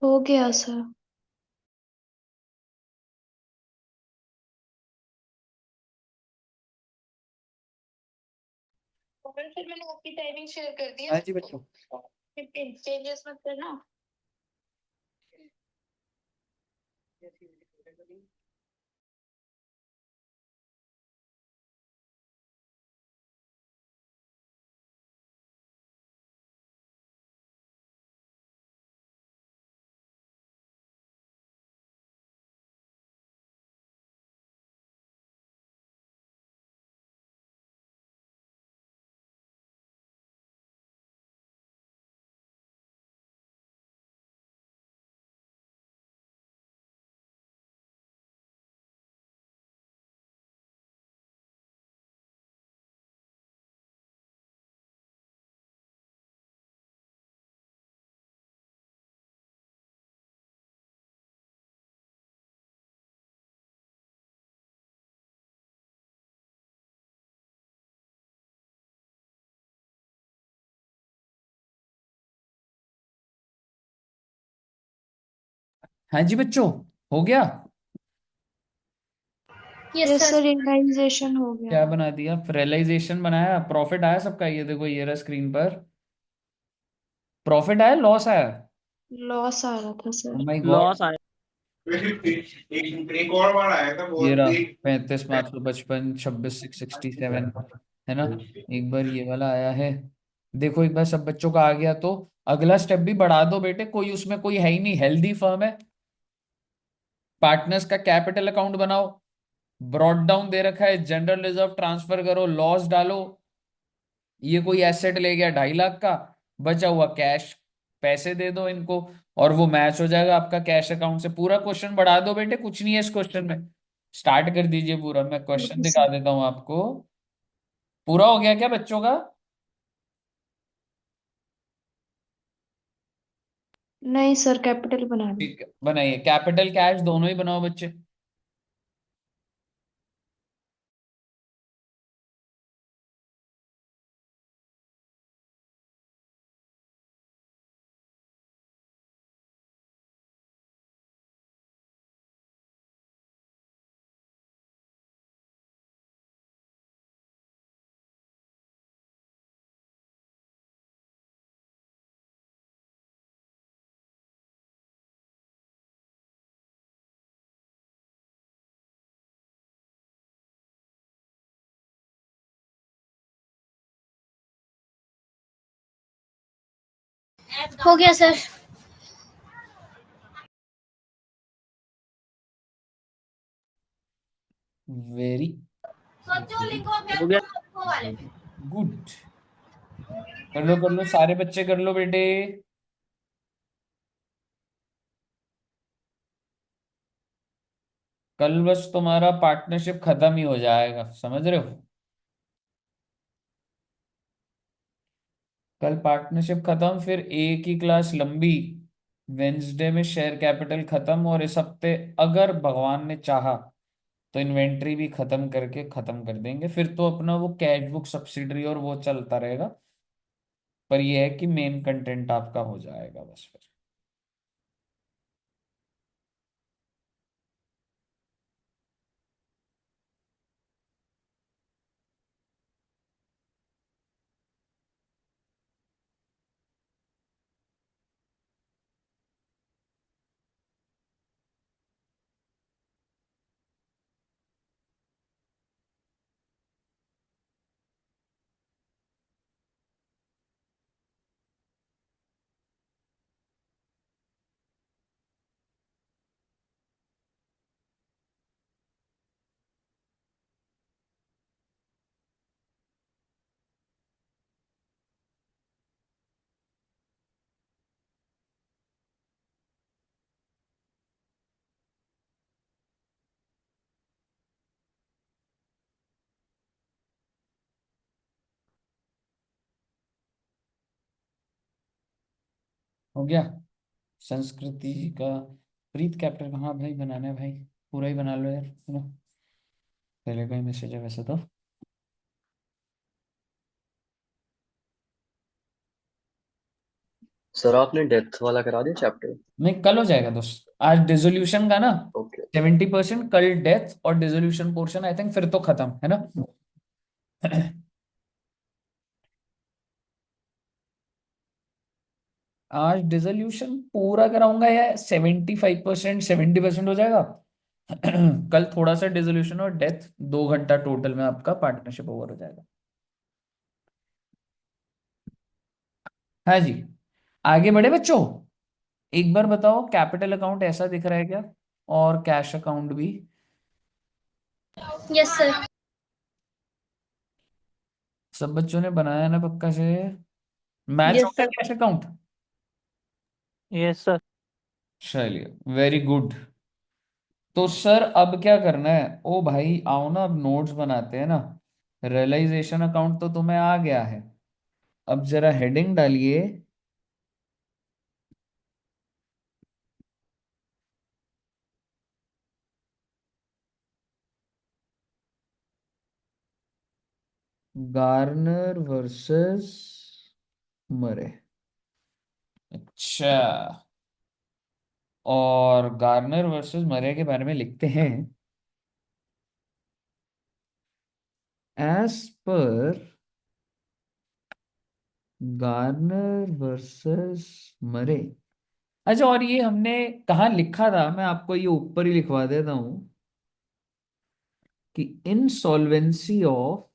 हो गया सर। और फिर मैंने आपकी टाइमिंग शेयर कर दी है। हाँ जी बच्चों। चेंजेस मत करना। हाँ जी बच्चों, हो गया। Yes yes sir. Sir, realisation हो गया। क्या बना दिया? रियलाइजेशन बनाया। प्रॉफिट आया सबका, ये देखो ये रहा स्क्रीन पर। प्रॉफिट आया, लॉस आया? लॉस आ रहा था ओ सर। My God. लॉस आया। एक और बार आया था ये बहुत रहा एक। 35, 555, 26, 667, है ना? एक बार ये वाला आया है। देखो एक बार सब बच्चों का आ गया तो अगला स्टेप भी बढ़ा दो बेटे। कोई उसमें कोई है ही नहीं, हेल्दी फर्म है। पार्टनर्स का कैपिटल अकाउंट बनाओ। ब्रॉड डाउन दे रखा है, जनरल रिजर्व ट्रांसफर करो, लॉस डालो। ये कोई एसेट ले गया 2.5 लाख का, बचा हुआ कैश, पैसे दे दो इनको, और वो मैच हो जाएगा आपका कैश अकाउंट से। पूरा क्वेश्चन बढ़ा दो बेटे, कुछ नहीं है इस क्वेश्चन में। स्टार्ट कर दीजिए पूरा, मैं क्वेश्चन ओके दिखा सर। देता हूं आपको। पूरा हो गया क्या बच्चों का? नहीं सर, कैपिटल बना ली। ठीक है, बनाइए। कैपिटल कैश दोनों ही बनाओ बच्चे। हो गया सर। वेरी हो गया। गुड। कर लो सारे बच्चे कर लो बेटे। कल बस तुम्हारा पार्टनरशिप खत्म ही हो जाएगा, समझ रहे हो? कल पार्टनरशिप खत्म, फिर एक ही क्लास लंबी। वेंसडे में शेयर कैपिटल खत्म, और इस हफ्ते अगर भगवान ने चाहा तो इन्वेंट्री भी खत्म करके खत्म कर देंगे। फिर तो अपना वो कैश बुक सब्सिडरी और वो चलता रहेगा। पर ये है कि मेन कंटेंट आपका हो जाएगा बस फिर। हो गया। संस्कृति का प्रीत कैपिटल, हाँ भाई बनाना है भाई। पूरा ही बना लो यार, है ना? पहले का ही मैसेज है वैसे तो। सर आपने डेथ वाला करा दिया चैप्टर? नहीं, कल हो जाएगा दोस्त। आज डिसोल्यूशन का ना ओके। 70%, कल डेथ और डिसोल्यूशन पोर्शन आई थिंक, फिर तो खत्म है ना? आज डिसोल्यूशन पूरा कराऊंगा या 75%, 70% हो जाएगा। कल थोड़ा सा डिसोल्यूशन और डेथ, 2 घंटा टोटल में आपका पार्टनरशिप ओवर हो जाएगा। हाँ जी, आगे बढ़े बच्चों। एक बार बताओ, कैपिटल अकाउंट ऐसा दिख रहा है क्या? और कैश अकाउंट भी? Yes sir. सब बच्चों ने बनाया ना पक्का से? मैच हो यस गया sir. Cash account? Yes sir. चलिए, वेरी गुड। तो सर अब क्या करना है? ओ भाई आओ ना, अब नोट्स बनाते हैं ना। रियलाइजेशन अकाउंट तो तुम्हें आ गया है। अब जरा हेडिंग डालिए। गार्नर वर्सेस मरे। अच्छा, और गार्नर वर्सेस मरे के बारे में लिखते हैं, एज पर गार्नर वर्सेस मरे। अच्छा, और ये हमने कहाँ लिखा था, मैं आपको ये ऊपर ही लिखवा देता हूं कि इनसॉल्वेंसी ऑफ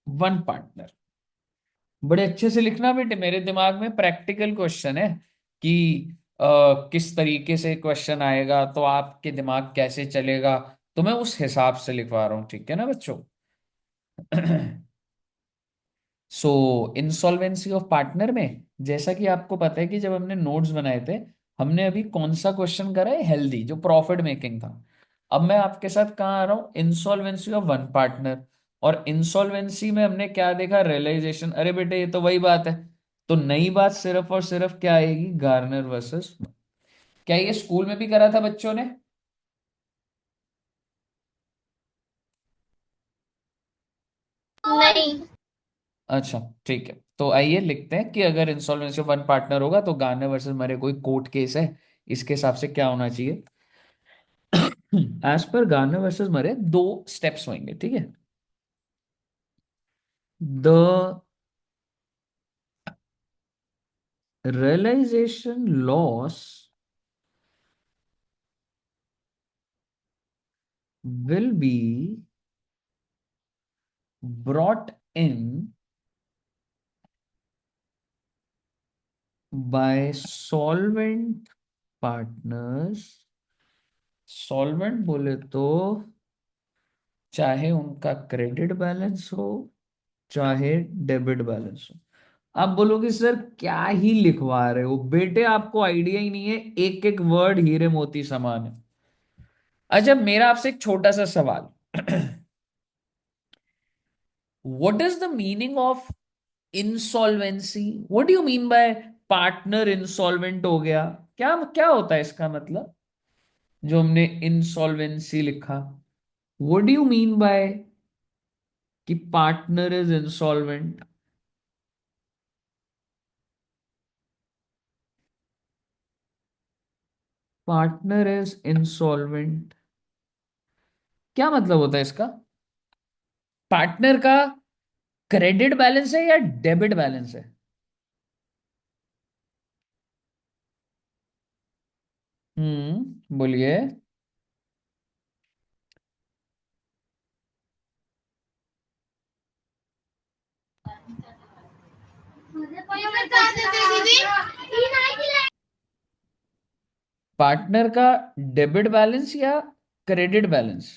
वन पार्टनर। बड़े अच्छे से लिखना बेटे, मेरे दिमाग में प्रैक्टिकल क्वेश्चन है कि किस तरीके से क्वेश्चन आएगा तो आपके दिमाग कैसे चलेगा, तो मैं उस हिसाब से लिखवा रहा हूँ, ठीक है ना बच्चों। सो इंसॉल्वेंसी ऑफ पार्टनर में, जैसा कि आपको पता है कि जब हमने नोट्स बनाए थे, हमने अभी कौन सा क्वेश्चन करा है, हेल्दी, जो प्रॉफिट मेकिंग था। अब मैं आपके साथ कहाँ आ रहा हूँ, इंसॉल्वेंसी ऑफ वन पार्टनर। और इंसॉल्वेंसी में हमने क्या देखा, रियलाइजेशन। अरे बेटे ये तो वही बात है। तो नई बात सिर्फ और सिर्फ क्या आएगी, गार्नर वर्सेस। क्या ये स्कूल में भी करा था बच्चों ने? नहीं। अच्छा, ठीक है, तो आइए लिखते हैं कि अगर इंसॉल्वेंसी ऑफ वन पार्टनर होगा तो गार्नर वर्सेस मरे कोई कोर्ट केस है, इसके हिसाब से क्या होना चाहिए। एज पर गार्नर वर्सेस मरे दो स्टेप्स होंगे, ठीक है। The realization loss will be brought in by solvent partners। Solvent बोले तो चाहे उनका क्रेडिट बैलेंस हो, चाहे डेबिट बैलेंस हो। आप बोलोगे सर क्या ही लिखवा रहे हो बेटे, आपको आइडिया ही नहीं है, एक एक वर्ड हीरे मोती समान है। अच्छा, मेरा आपसे एक छोटा सा सवाल। What is the meaning of insolvency? What do you mean bye partner insolvent हो गया? क्या क्या होता है इसका मतलब, जो हमने इंसॉल्वेंसी लिखा? What do you mean by कि partner is insolvent? Partner is insolvent, क्या मतलब होता है इसका? पार्टनर का क्रेडिट बैलेंस है या डेबिट बैलेंस है? बोलिए। पार्टनर का डेबिट बैलेंस या credit balance?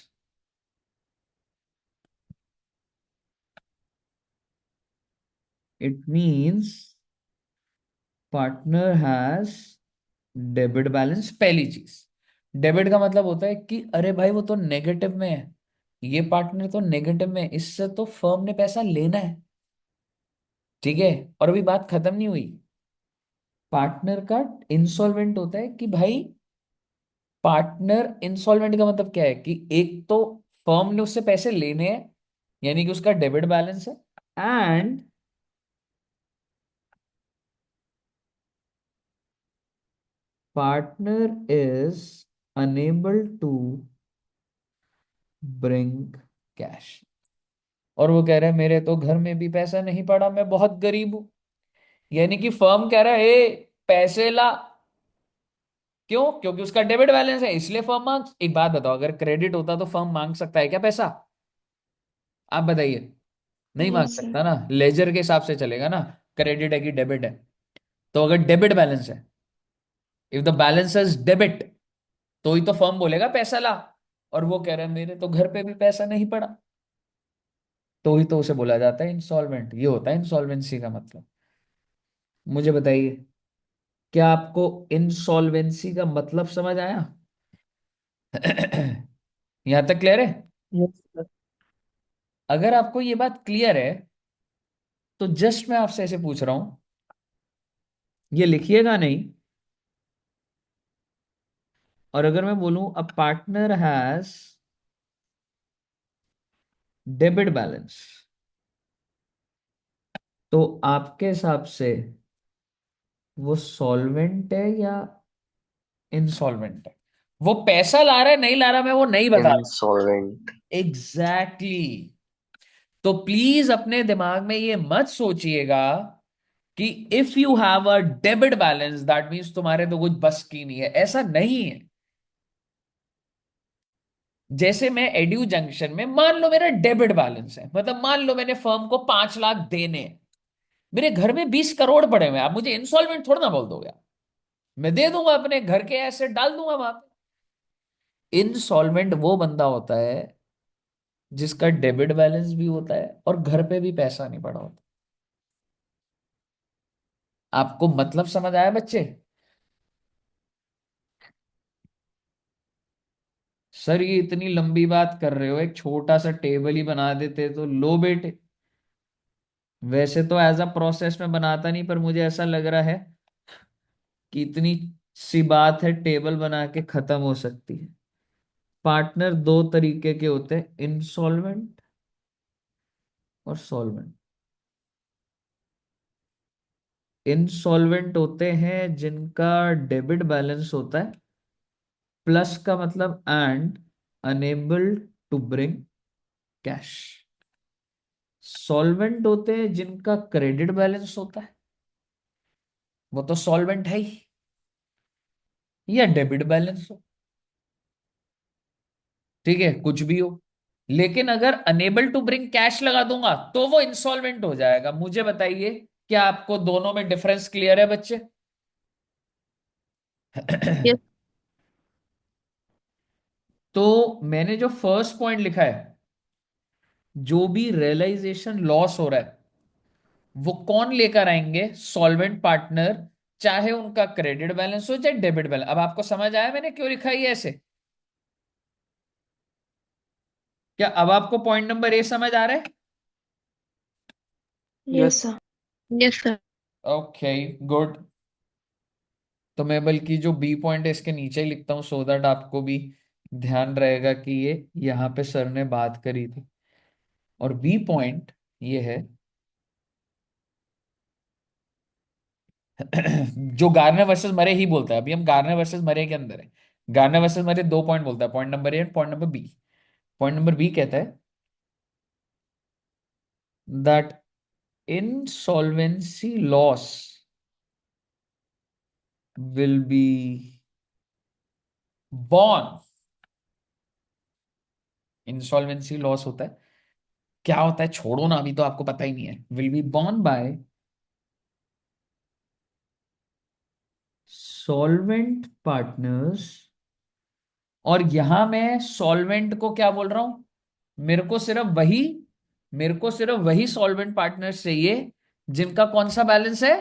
It means partner has debit balance. पहली चीज, डेबिट का मतलब होता है कि अरे भाई वो तो नेगेटिव में है, ये पार्टनर तो नेगेटिव में है, इससे तो फर्म ने पैसा लेना है, ठीक है। और अभी बात खत्म नहीं हुई। पार्टनर का इंसॉल्वेंट होता है कि भाई, पार्टनर इंसॉल्वेंट का मतलब क्या है कि एक तो फर्म ने उससे पैसे लेने हैं, यानी कि उसका डेबिट बैलेंस है, and partner is unable to bring cash. और वो कह रहा है मेरे तो घर में भी पैसा नहीं पड़ा, मैं बहुत गरीब हूं। यानी कि फर्म कह रहा है ए, पैसे ला। क्यों? क्योंकि उसका डेबिट बैलेंस है, इसलिए फर्म मांग। एक बात बताओ, अगर क्रेडिट होता तो फर्म मांग सकता है क्या पैसा? आप बताइए। नहीं मांग यस सर। सकता ना, लेजर के हिसाब से चलेगा ना, क्रेडिट है कि डेबिट है। तो अगर डेबिट बैलेंस है, if the balance is debit, तो ही तो फर्म बोलेगा पैसा ला। और वो कह रहा है मेरे तो घर पे भी पैसा नहीं पड़ा, तो ही तो उसे बोला जाता है इंसॉल्वेंट। ये होता है इंसॉल्वेंसी का मतलब। मुझे बताइए, क्या आपको इंसॉल्वेंसी का मतलब समझ आया? यहां तक क्लियर है? Yes sir. अगर आपको ये बात क्लियर है तो जस्ट मैं आपसे ऐसे पूछ रहा हूं, ये लिखिएगा नहीं। और अगर मैं बोलूं a partner has debit balance, तो आपके हिसाब से वो सॉल्वेंट है या इंसॉल्वेंट है। वो पैसा ला रहा है नहीं ला रहा, मैं वो नहीं बता रहा। इंसॉल्वेंट। Exactly exactly. तो प्लीज अपने दिमाग में ये मत सोचिएगा कि if you have a debit balance that means तुम्हारे तो कुछ बस की नहीं है, ऐसा नहीं है। जैसे मैं एड्यू जंक्शन में, मान लो मेरा डेबिट बैलेंस है, मतलब मान लो मैंने फर्म को 5 लाख देने हैं, मेरे घर में 20 करोड़ पड़े हुए हैं, आप मुझे इंसॉल्वेंट थोड़ा ना बोल दोगे आप। मैं दे दूंगा, अपने घर के एसेट डाल दूंगा वहां पे। इंसॉल्वेंट वो बंदा होता है जिसका डेबिट बैलेंस भी होता है और घर पे भी पैसा नहीं पड़ा होता। आपको मतलब समझ आया बच्चे? सर ये इतनी लंबी बात कर रहे हो, एक छोटा सा टेबल ही बना देते तो लो बेटे। वैसे तो एज अ प्रोसेस में बनाता नहीं, पर मुझे ऐसा लग रहा है कि इतनी सी बात है टेबल बना के खत्म हो सकती है। पार्टनर दो तरीके के होते हैं, इंसॉल्वेंट और सॉल्वेंट। इंसॉल्वेंट होते हैं जिनका डेबिट बैलेंस होता है, प्लस का मतलब and, unable to bring cash. Solvent होते हैं जिनका क्रेडिट बैलेंस होता है, वो तो सॉल्वेंट है ही, या डेबिट बैलेंस हो, ठीक है कुछ भी हो। लेकिन अगर अनेबल टू ब्रिंग कैश लगा दूंगा तो वो इंसॉल्वेंट हो जाएगा। मुझे बताइए, क्या आपको दोनों में डिफरेंस क्लियर है बच्चे? यस। तो मैंने जो फर्स्ट पॉइंट लिखा है, जो भी रियलाइजेशन लॉस हो रहा है वो कौन लेकर आएंगे? सॉल्वेंट पार्टनर, चाहे उनका क्रेडिट बैलेंस हो चाहे डेबिट बैलेंस। अब आपको समझ आया मैंने क्यों लिखा है ये ऐसे? क्या अब आपको पॉइंट नंबर ए समझ आ रहा है? Yes sir. Yes sir. Okay, good. तो मैं बल्कि जो बी पॉइंट है इसके नीचे ही लिखता हूँ, सो दैट आपको भी ध्यान रहेगा कि ये यहाँ पे सर ने बात करी थी। और बी पॉइंट ये है जो गार्नर वर्सेस मरे ही बोलता है। अभी हम गार्नर वर्सेस मरे के अंदर है। गार्नर वर्सेस मरे दो पॉइंट बोलता है, point number A and point number B. Point number B कहता है that insolvency loss will be born। Insolvency loss होता है, क्या होता है छोड़ो ना, अभी तो आपको पता ही नहीं है। Will be born bye solvent partners. और यहां मैं सॉल्वेंट को क्या बोल रहा हूं? मेरे को सिर्फ वही मेरे को सिर्फ वही सॉल्वेंट पार्टनर्स चाहिए जिनका कौन सा बैलेंस है?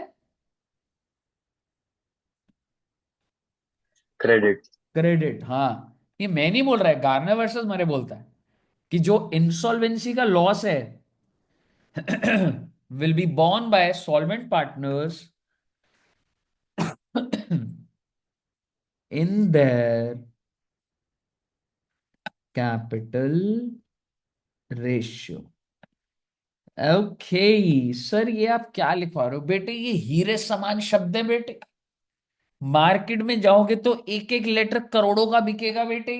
क्रेडिट। क्रेडिट। हाँ, ये मैं नहीं बोल रहा है, गार्नर वर्सेस मरे बोलता है कि जो इंसॉल्वेंसी का लॉस है will be borne by solvent partners in their capital ratio। Okay sir, ये आप क्या लिखवा रहे हो बेटे? ये हीरे समान शब्द है बेटे। मार्केट में जाओगे तो एक एक लेटर करोड़ों का बिकेगा बेटे।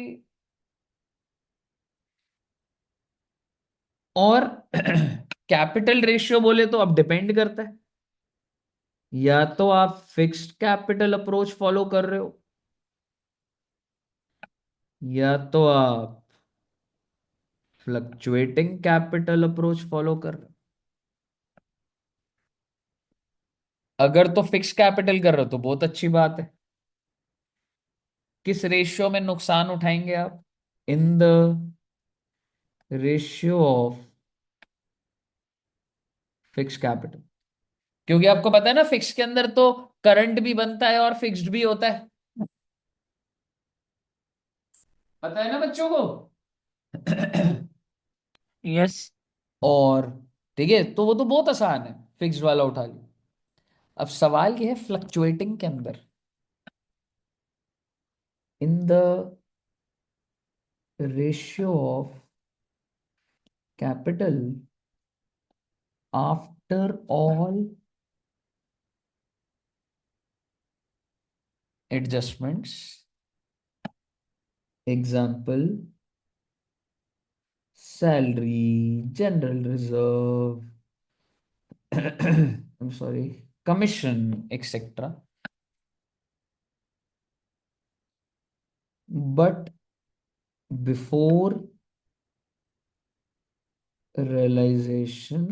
और कैपिटल रेशियो बोले तो अब डिपेंड करता है, या तो आप फिक्स्ड कैपिटल अप्रोच फॉलो कर रहे हो, या तो आप फ्लक्चुएटिंग कैपिटल अप्रोच फॉलो कर रहे हो। अगर तो फिक्स कैपिटल कर रहे हो तो बहुत अच्छी बात है। किस रेशियो में नुकसान उठाएंगे आप? इन the ratio of fix capital. क्योंकि आपको पता है ना, फिक्स के अंदर तो करंट भी बनता है और फिक्स्ड भी होता है। पता है ना बच्चों को? यस। और ठीक है, तो वो तो बहुत आसान है, फिक्स्ड वाला उठा लिया। अब सवाल ये है फ्लक्चुएटिंग के अंदर, in the ratio of capital after all adjustments example salary, general reserve, I'm sorry, commission, etc. But before realization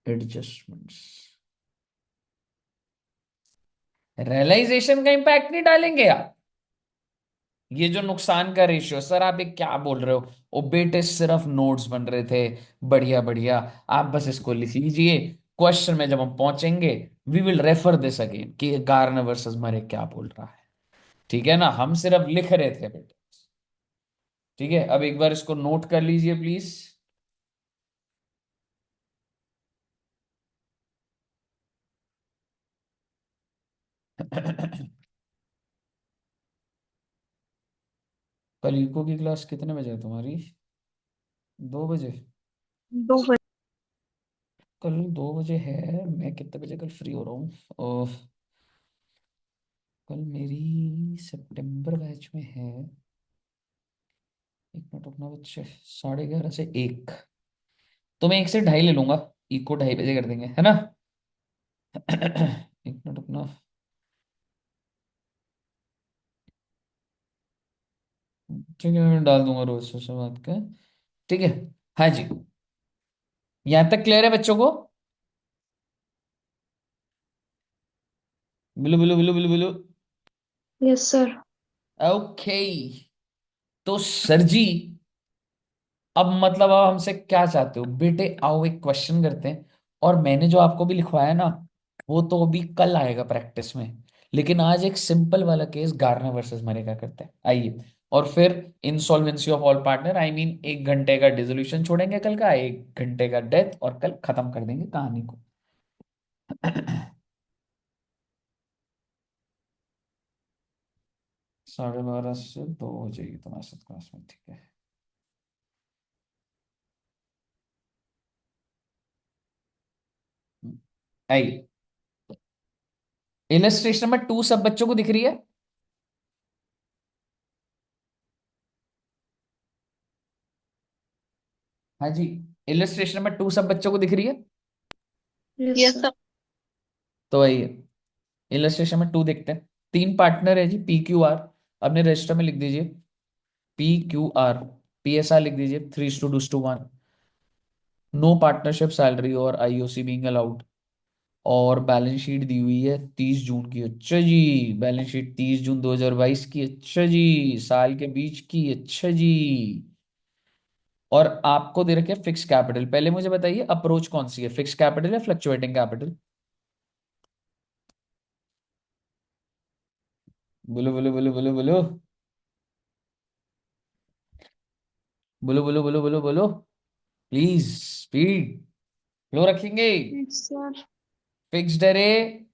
adjustments, realisation का इंपैक्ट नहीं डालेंगे आप। ये जो नुकसान का रेशियो, सर आप ये क्या बोल रहे हो? ओ बेटे सिर्फ नोट्स बन रहे थे, बढ़िया बढ़िया, आप बस इसको लिख लीजिए, क्वेश्चन में जब हम पहुंचेंगे we will refer this again कि गार्नर वर्सेस मरे क्या बोल रहा है। ठीक है ना, हम सिर्फ लिख रहे थे बेटे। ठीक है, अब एक बार इसको नोट कर लीजिए प्लीज। कल यूको की क्लास कितने बजे है तुम्हारी? 2 बजे? 2 बजे। कल 2 बजे है, मैं कितने बजे कल फ्री हो रहा हूँ? कल मेरी सितंबर बैच में है, 1 मिनट रुकना बच्चे, 11:30 से 1, तो मैं 1 से 2:30 ले लूंगा, इको 2:30 बजे कर देंगे, है ना? 1 मिनट रुकना, ठीक है मैं डाल दूंगा रोज से बात का। ठीक है, हाँ जी, यहां तक क्लियर है बच्चों को? बिलू बिलू बिलू बिलू बिलू। Yes sir. ओके, तो सर जी अब मतलब आप हमसे क्या चाहते हो बेटे? आओ एक क्वेश्चन करते हैं, और मैंने जो आपको भी लिखवाया ना वो तो अभी कल आएगा प्रैक्टिस में, लेकिन आज एक सिंपल वाला केस गार्नर वर्सेस मरे का करते हैं, आइए। और फिर insolvency of all partner, I mean 1 घंटे का डिसोल्यूशन छोड़ेंगे कल का, 1 घंटे का डेथ, और कल खत्म कर देंगे कहानी को। 12:30 से 2 हो जाएगी तुम्हारे साथ क्लास में, ठीक है? आइए, इलस्ट्रेशन नंबर 2 सब बच्चों को दिख रही है? हाँ जी, इलस्ट्रेशन नंबर 2 सब बच्चों को दिख रही है? Yes yes sir. सर। तो आइए इलस्ट्रेशन में 2 देखते हैं। 3 पार्टनर है जी, पी क्यू आर, अपने रजिस्टर में लिख दीजिए, P Q R. P S R लिख दीजिए, 3:2:1। नो पार्टनरशिप सैलरी और आईओसी बीइंग अलाउड। और बैलेंस शीट दी हुई है 30 जून की, अच्छा जी, बैलेंस शीट 30 जून 2022 की, अच्छा जी, साल के बीच की, अच्छा जी। और आपको दे रखे फिक्स कैपिटल, पहले मुझे बताइए अप्रोच कौन सी है, फिक्स कैपिटल या फ्लक्चुएटिंग कैपिटल? बोलो बोलो बोलो बोलो बोलो बोलो बोलो बोलो बोलो बोलो, प्लीज स्पीड, लो रखेंगे। Yes sir. फिक्स्ड रे,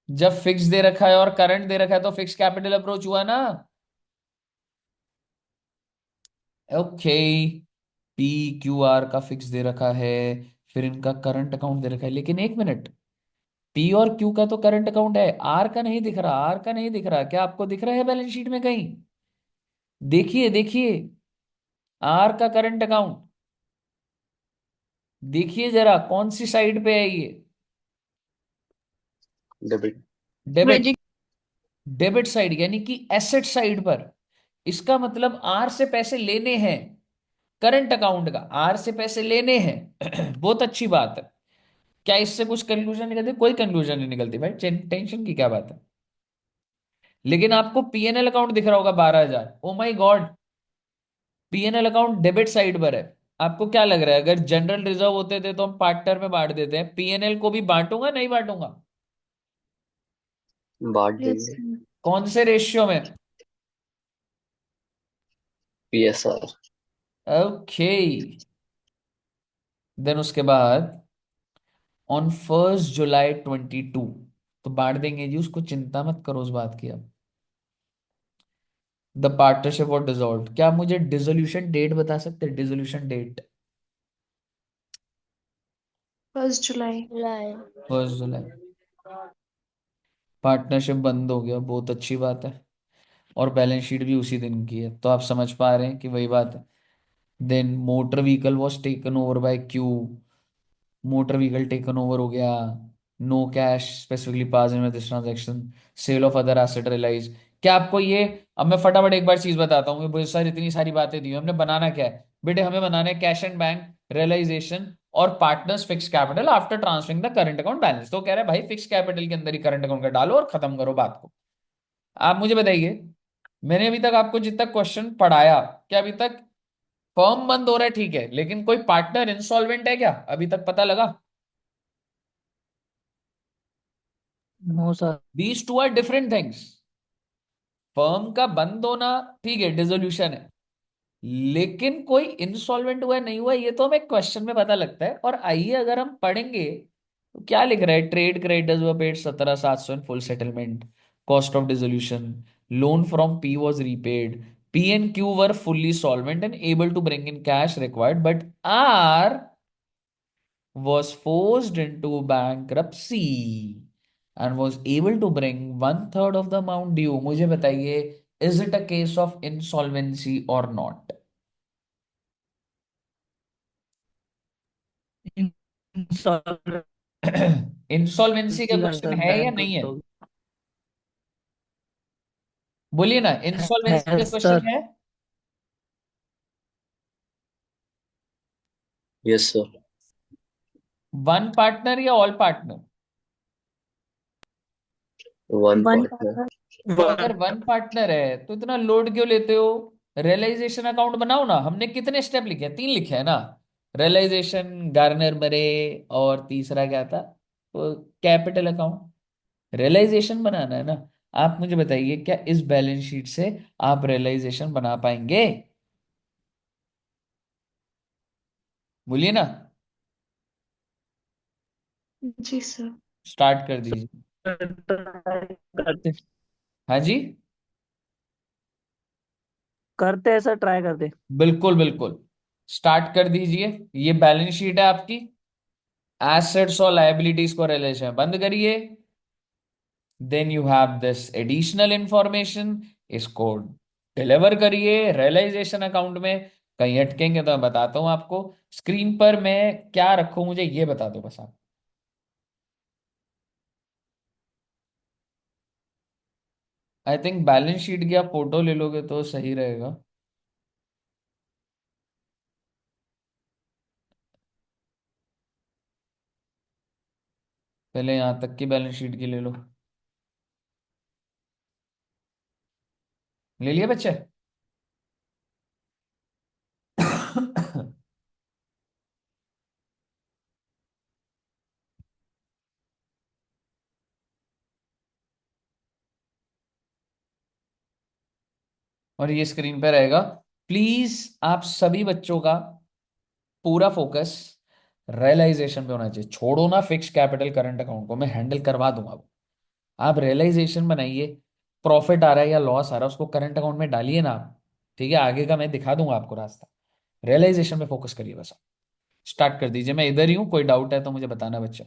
जब फिक्स दे रखा है और करंट दे रखा है तो फिक्स कैपिटल अप्रोच हुआ ना? ओके, पी क्यू आर का फिक्स दे रखा है, फिर इनका करंट अकाउंट दे रखा है, लेकिन 1 मिनट, पी और क्यू का तो करंट अकाउंट है, आर का नहीं दिख रहा, आर का नहीं दिख रहा, क्या आपको दिख रहा है बैलेंस शीट में कहीं? देखिए देखिए, आर का करंट अकाउंट देखिए जरा, कौन सी साइड पे है ये? Debit. Debit, credit. Debit side यानी कि एसेट साइड पर। इसका मतलब आर से पैसे लेने हैं, करंट अकाउंट का आर से पैसे लेने हैं। बहुत अच्छी बात है। क्या इससे कुछ कंक्लूजन निकलती? कोई कंक्लूजन नहीं निकलती भाई, टेंशन की क्या बात है? लेकिन आपको पीएनएल अकाउंट दिख रहा होगा 12,000, oh my God, PNL account debit side पर है। आपको क्या लग रहा है अगर जनरल रिजर्व होते थे तो हम पार्टनर में बांट देते हैं, पीएनएल को भी बांटूंगा नहीं बांटूंगा? बांट यस देंगे। सर। कौन से रेशियो में? पीएसआर। ओके, देन उसके बाद ऑन 1 जुलाई 2022, तो बांट देंगे जी उसको, चिंता मत करो उस बात की अब। द पार्टनरशिप वॉट डिसॉल्व्ड, क्या आप मुझे डिसोल्यूशन डेट बता सकते हैं, डिसोल्यूशन डेट? 1 जुलाई। 1 जुलाई, पार्टनरशिप बंद हो गया, बहुत अच्छी बात है। और बैलेंस शीट भी उसी दिन की है, तो आप समझ पा रहे हैं कि वही बात है। Then motor vehicle was taken over by Q, motor vehicle taken over हो गया, no cash specifically pass in this transaction, sale of other asset realise. क्या आपको ये, अब मैं फटाफट एक बार चीज बताता हूँ, ये बहुत सारी इतनी सारी बातें दी हुई, हमने बनाना क्या है बेटे, हमें बनाना है कैश एंड बैंक रियलाइजेशन और partners fix capital after transferring the current account balance. तो कह रहे हैं भाई फिक्स कैपिटल के अंदर ही करंट अकाउंट का डालो और खत्म करो बात को। आप मुझे बताइए, मैंने अभी तक आपको जितना क्वेश्चन पढ़ाया, क्या अभी तक फर्म बंद हो रहा है ठीक है, लेकिन कोई पार्टनर इंसॉल्वेंट है क्या अभी तक पता लगा? No sir. These two are different things. Firm का बंद होना ठीक है, डिसोल्यूशन है, लेकिन कोई इंसॉल्वेंट हुआ है, नहीं हुआ है, ये तो हमें क्वेश्चन में पता लगता है। और आइए अगर हम पढ़ेंगे तो क्या लिख रहा है, trade creditors were paid 17,700 in full settlement, cost of dissolution, loan from P was repaid, P and Q were fully solvent and able to bring in cash required, but R was forced into bankruptcy and was able to bring one third of the amount due। मुझे बताइए, is it a case of insolvency or not? Insolvency insolvency का का क्वेश्चन सर है या बैंक नहीं है? तो बोलिए ना, इंसॉल्वेंसी है का क्वेश्चन सर। है। Yes sir. वन पार्टनर या all partner? One One partner. partner. तो अगर वन पार्टनर है तो इतना लोड क्यों लेते हो? रियलाइजेशन अकाउंट बनाओ ना, हमने कितने स्टेप लिखे हैं, 3 लिखे हैं ना, रियलाइजेशन, गार्नर मरे, और तीसरा क्या था, तो कैपिटल अकाउंट। रियलाइजेशन बनाना है ना। आप मुझे बताइए, क्या इस बैलेंस शीट से आप रियलाइजेशन बना पाएंगे? बोलिए ना, जी सर। स्टार्ट कर दीजिए। करते हाँ जी, करते हैं सर, ट्राई करते। बिल्कुल बिल्कुल, स्टार्ट कर दीजिए। ये बैलेंस शीट है आपकी, एसेट्स और लायबिलिटीज को रिलेशन बंद करिए। Then you have this additional information, इसको डिलीवर करिए रियलाइजेशन अकाउंट में। कहीं अटकेंगे तो मैं बताता हूं आपको। स्क्रीन पर मैं क्या रखूं, मुझे ये बता दो बस आप। आई थिंक बैलेंस शीट की आप फोटो ले लोगे तो सही रहेगा। पहले यहां तक की बैलेंस शीट की ले लो। ले लिया बच्चे? और ये स्क्रीन पे रहेगा। प्लीज आप सभी बच्चों का पूरा फोकस रियलाइजेशन पे होना चाहिए। छोड़ो ना फिक्स कैपिटल करंट अकाउंट को, मैं हैंडल करवा दूंगा वो। आप रियलाइजेशन बनाइए, प्रॉफिट आ रहा है या लॉस आ रहा है उसको करंट अकाउंट में डालिए ना आप। ठीक है, आगे का मैं दिखा दूंगा आपको रास्ता। रियलाइजेशन पे फोकस करिए बस। स्टार्ट कर दीजिए, मैं इधर ही हूँ, कोई डाउट है तो मुझे बताना बच्चा।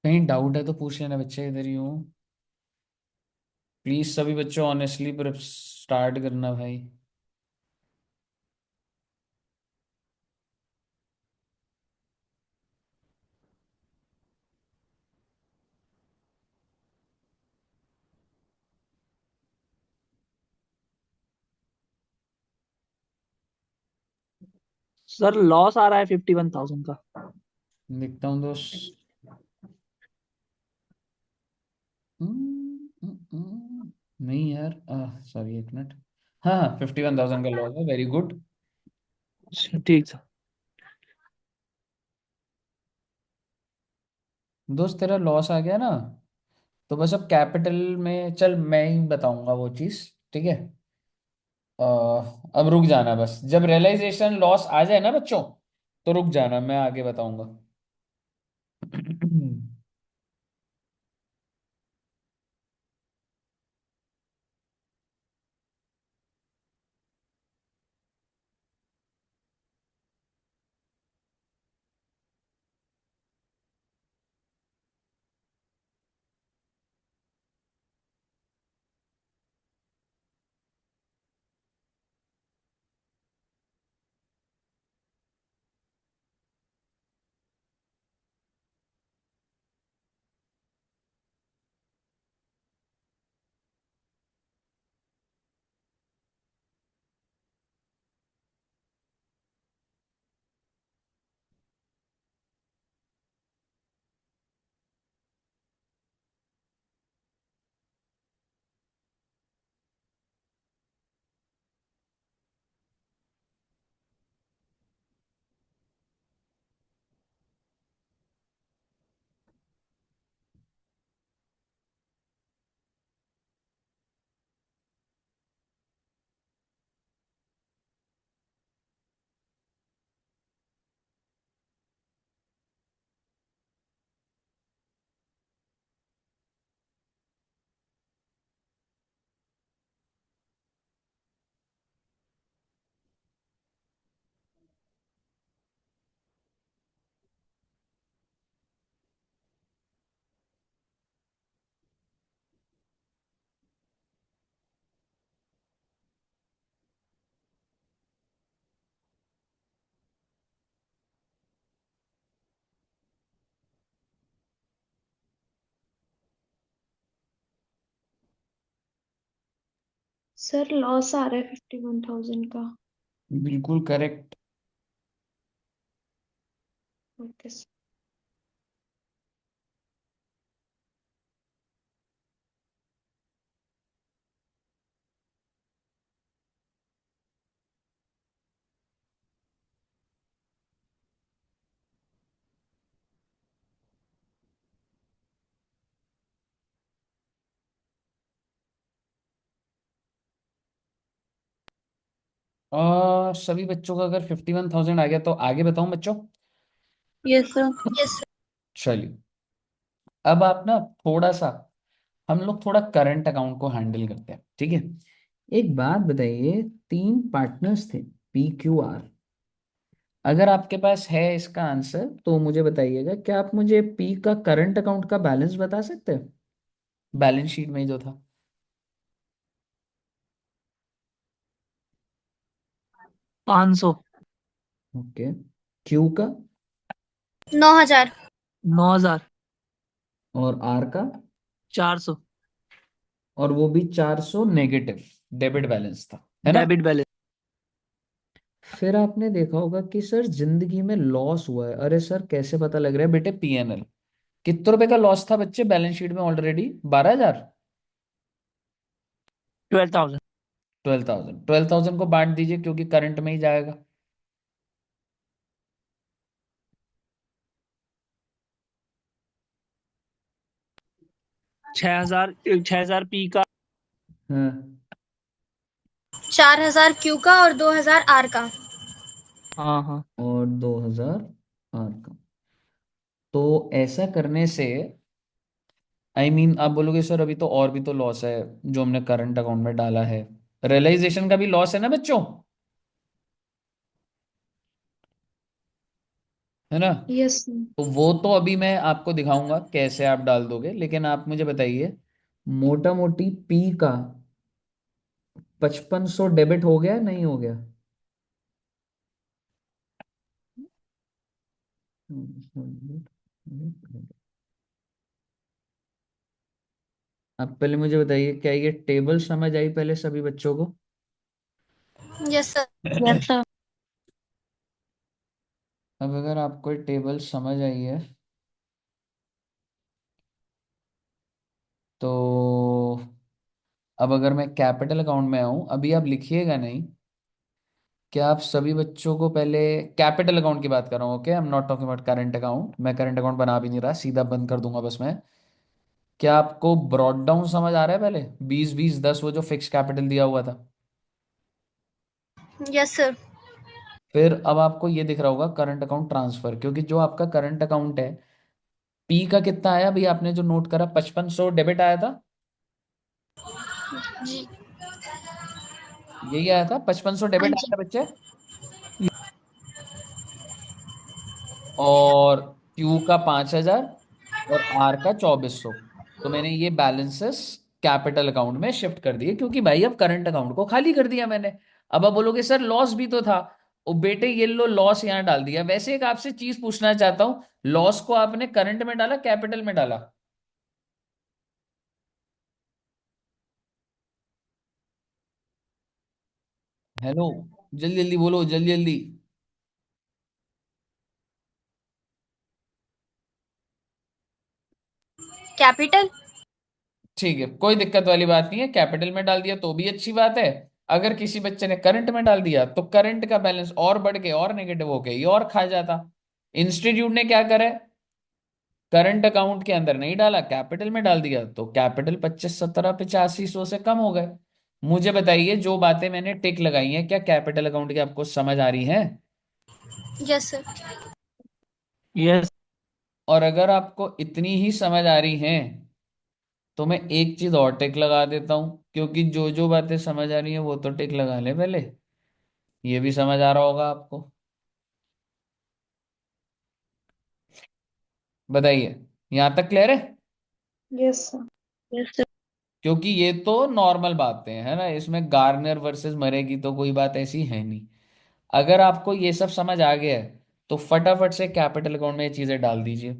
कहीं डाउट है तो पूछ लेना बच्चे, इधर ही हूँ। प्लीज सभी बच्चों ऑनेस्टली पर स्टार्ट करना भाई। सर लॉस आ रहा है 51,000 का। देखता हूँ दोस्त। नहीं यार, सॉरी एक मिनट। हाँ हाँ, 51,000 का लॉस है, वेरी गुड। ठीक सर। दोस्त तेरा लॉस आ गया ना, तो बस अब कैपिटल में चल, मैं ही बताऊंगा वो चीज़, ठीक है। अ, अब रुक जाना, बस जब रियलाइजेशन लॉस आ जाए ना बच्चों, तो रुक जाना, मैं आगे बताऊंगा। सर लॉस आ रहा है 51,000 का। बिल्कुल करेक्ट। Okay sir. सभी बच्चों का अगर 51,000 आ गया तो आगे बताऊं बच्चों। Yes sir. Yes sir. चलिए, अब आप ना थोड़ा सा, हम लोग थोड़ा करंट अकाउंट को हैंडल करते हैं, ठीक है। एक बात बताइए, तीन पार्टनर्स थे, PQR। अगर आपके पास है इसका आंसर तो मुझे बताइएगा, क्या आप मुझे पी का करंट अकाउंट का बैलेंस बता सकते हैं, बैलेंस शीट में ही जो था। 500। ओके। क्यू का? 9,000। 9,000। और आर का? 400। और वो भी 400 नेगेटिव, डेबिट बैलेंस था, है ना। Debit balance. फिर आपने देखा होगा कि सर जिंदगी में लॉस हुआ है। अरे सर कैसे पता लग रहा है बेटे, PNL। कितने रुपए का लॉस था बच्चे बैलेंस शीट में ऑलरेडी? 12,000। 12,000। 12,000, 12,000 को बांट दीजिए क्योंकि करंट में ही जाएगा। 6,000 पी का। हाँ। 4,000 क्यू का और 2,000 आर का। हाँ हाँ। और 2,000 आर का। तो ऐसा करने से, आप बोलोगे सर अभी तो और भी तो लॉस है जो हमने करंट अकाउंट में डाला है। रियलाइजेशन का भी लॉस है ना बच्चों, है ना। Yes sir. तो वो तो अभी मैं आपको दिखाऊंगा कैसे आप डाल दोगे, लेकिन आप मुझे बताइए मोटा मोटी पी का 5500 डेबिट हो गया नहीं हो गया? अब पहले मुझे बताइए क्या ये टेबल समझ आई पहले सभी बच्चों को? Yes sir. Yes sir. अब अगर आपको ये टेबल समझ आई है तो अब अगर मैं कैपिटल अकाउंट में आऊं, अभी आप लिखिएगा नहीं, क्या आप सभी बच्चों को पहले कैपिटल अकाउंट की बात कर रहा हूँ, okay, I am not talking about current account, मैं करंट अकाउंट बना भी नहीं रहा, सीधा बंद कर दूंगा बस मैं। क्या आपको ब्रॉड डाउन समझ आ रहा है? पहले 20 20 10 वो जो फिक्स कैपिटल दिया हुआ था। Yes sir. फिर अब आपको ये दिख रहा होगा करंट अकाउंट ट्रांसफर, क्योंकि जो आपका करंट अकाउंट है, पी का कितना आया अभी आपने जो नोट करा, 5500 डेबिट आया था। जी। यही आया था, 5500 हाँ डेबिट जी। आया था बच्चे। और क्यू का 5000 और आर का 2400। तो मैंने ये बैलेंसेस कैपिटल अकाउंट में शिफ्ट कर दिए, क्योंकि भाई अब करंट अकाउंट को खाली कर दिया मैंने। अब आप बोलोगे सर लॉस भी तो था। ओ बेटे ये लो लॉस यहाँ डाल दिया। वैसे एक आपसे चीज पूछना चाहता हूँ, लॉस को आपने करंट में डाला कैपिटल में डाला? हेलो, जल्दी जल्दी बोलो, जल्दी जल्दी। कैपिटल। ठीक है, कोई दिक्कत वाली बात नहीं है, कैपिटल में डाल दिया तो भी अच्छी बात है। अगर किसी बच्चे ने करंट में डाल दिया तो करंट का बैलेंस और बढ़ के और नेगेटिव हो गया, ये और खा जाता। इंस्टीट्यूट ने क्या करे, करंट अकाउंट के अंदर नहीं डाला, कैपिटल में डाल दिया, तो कैपिटल 25 17 85 100 से कम हो गए। मुझे बताइए जो बातें मैंने टिक लगाई हैं क्या कैपिटल अकाउंट की आपको समझ आ रही हैं? Yes sir. यस। और अगर आपको इतनी ही समझ आ रही हैं तो मैं एक चीज और टिक लगा देता हूं, क्योंकि जो जो बातें समझ आ रही हैं वो तो टिक लगा ले पहले। ये भी समझ आ रहा होगा आपको, बताइए, यहां तक क्लियर है? Yes sir. Yes sir. क्योंकि ये तो नॉर्मल बातें हैं ना, इसमें गार्नर वर्सेस मरे की तो कोई बात ऐसी है नहीं। अगर आपको ये सब समझ आ गया है तो फटाफट से कैपिटल अकाउंट में ये चीजें डाल दीजिए,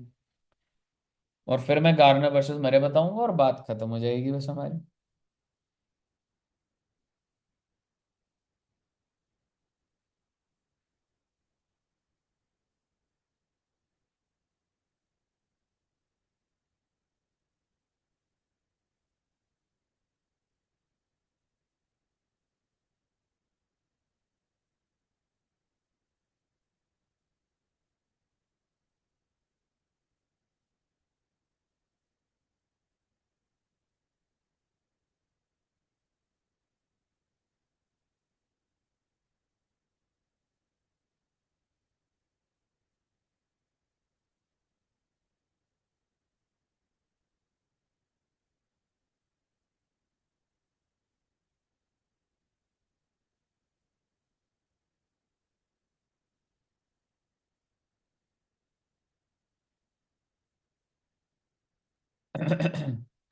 और फिर मैं गार्नर वर्सेस मरे बताऊंगा और बात खत्म हो जाएगी बस हमारी।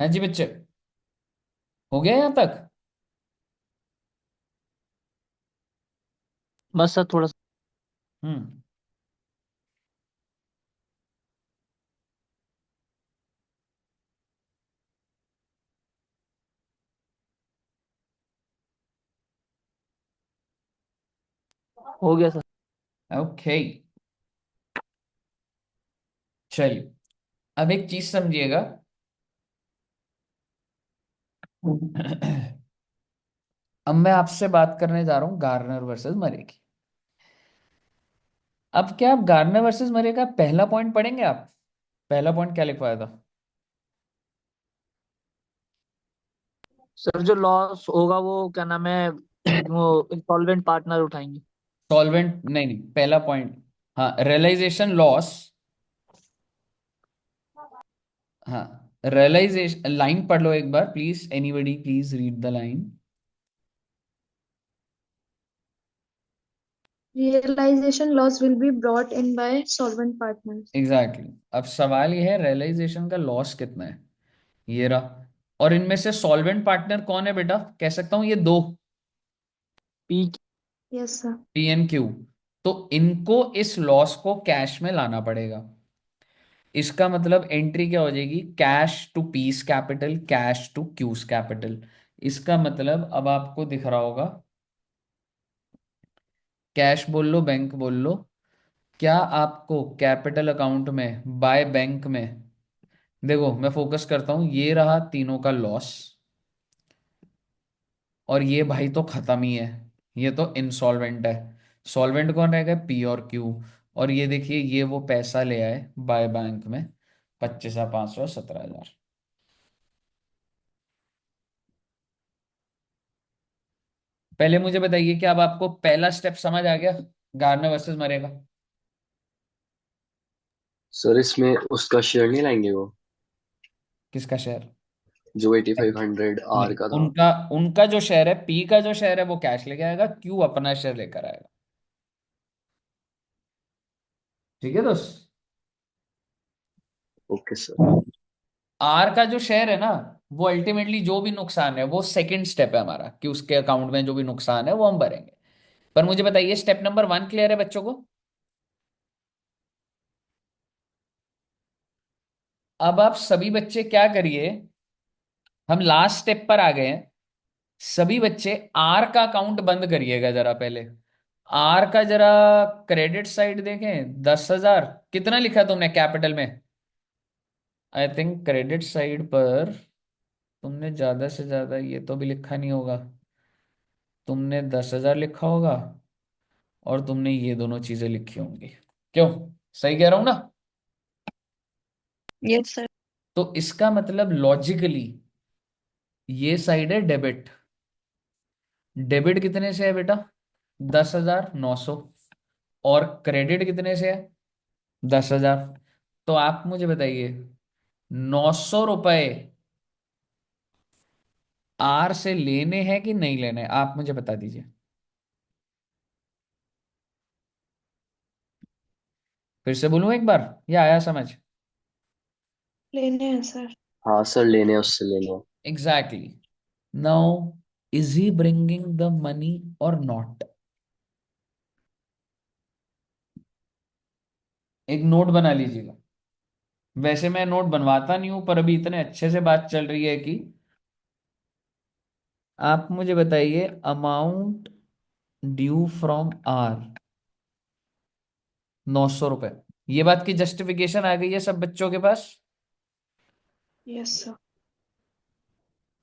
हाँ जी बच्चे, हो गया यहाँ तक? बस सर थोड़ा सा। हम्म। हो गया सर। ओके, चलिए, अब एक चीज समझिएगा। अब मैं आपसे बात करने जा रहा हूँ गार्नर वर्सेस मरे की। अब क्या आप गार्नर वर्सेस मरे का पहला पॉइंट पढ़ेंगे? आप पहला पॉइंट क्या लिखवाया था? सर जो लॉस होगा वो क्या नाम है, वो इंसॉल्वेंट पार्टनर उठाएंगे। सॉल्वेंट नहीं नहीं, पहला पॉइंट, हाँ, रियलाइजेशन लॉस। हाँ, रियलाइजेशन लाइन पढ़ लो एक बार please, anybody please read the line. Realization loss will be brought in by solvent partners. Exactly exactly. अब सवाल ये है रियलाइजेशन का लॉस कितना है। ये रहा। और इनमें से सॉल्वेंट पार्टनर कौन है बेटा, कह सकता हूं ये दो, P. Yes, sir. P and Q. तो इनको इस लॉस को कैश में लाना पड़ेगा। इसका मतलब एंट्री क्या हो जाएगी, cash to P's capital, cash to Q's capital. इसका मतलब अब आपको दिख रहा होगा, कैश बोल लो, बैंक बोल लो, क्या आपको कैपिटल अकाउंट में बाय बैंक में, देखो मैं फोकस करता हूं, ये रहा तीनों का लॉस, और ये भाई तो खत्म ही है, ये तो इंसॉल्वेंट है। सॉल्वेंट कौन रहेगा, पी और क्यू। और ये देखिए ये वो पैसा ले आए बाय बैंक में, 25,500, 17,000। पहले मुझे बताइए कि अब आपको पहला स्टेप समझ आ गया, गार्नर वर्सेस मरेगा। सर इसमें उसका शेयर नहीं लाएंगे वो, किसका शेयर, जो 8500 आर नहीं का था। उनका, उनका जो शेयर है, पी का जो शेयर है वो कैश लेके आएगा, क्यू अपना शेयर लेकर आएगा। ठीक है दोस्त। Okay sir. आर का जो शेयर है ना, वो अल्टीमेटली जो भी नुकसान है वो सेकंड स्टेप है हमारा, कि उसके अकाउंट में जो भी नुकसान है वो हम भरेंगे। पर मुझे बताइए स्टेप नंबर 1 क्लियर है बच्चों को। अब आप सभी बच्चे क्या करिए, हम लास्ट स्टेप पर आ गए हैं। सभी बच्चे आर का अकाउंट बंद करिएगा जरा पहले। आर का जरा क्रेडिट साइड देखें, 10,000 कितना लिखा तुमने कैपिटल में। आई थिंक क्रेडिट साइड पर तुमने ज्यादा से ज्यादा ये तो भी लिखा नहीं होगा, तुमने 10,000 लिखा होगा, और तुमने ये दोनों चीजें लिखी होंगी। क्यों, सही कह रहा हूं ना। Yes, sir. तो इसका मतलब लॉजिकली ये साइड है डेबिट। डेबिट कितने से है बेटा, 10,900। और क्रेडिट कितने से है, 10,000। तो आप मुझे बताइए, 900 रुपए आर से लेने हैं कि नहीं लेने, आप मुझे बता दीजिए। फिर से बोलूं एक बार, या आया समझ। लेने हैं sir. हाँ सर, लेने हैं, उससे लेने हैं। Exactly. Now is he bringing the money और नॉट। एक नोट बना लीजिएगा। वैसे मैं नोट बनवाता नहीं हूं, पर अभी इतने अच्छे से बात चल रही है कि आप मुझे बताइए, अमाउंट ड्यू फ्रॉम आर 900 रुपए। ये बात की जस्टिफिकेशन आ गई है सब बच्चों के पास। Yes, sir.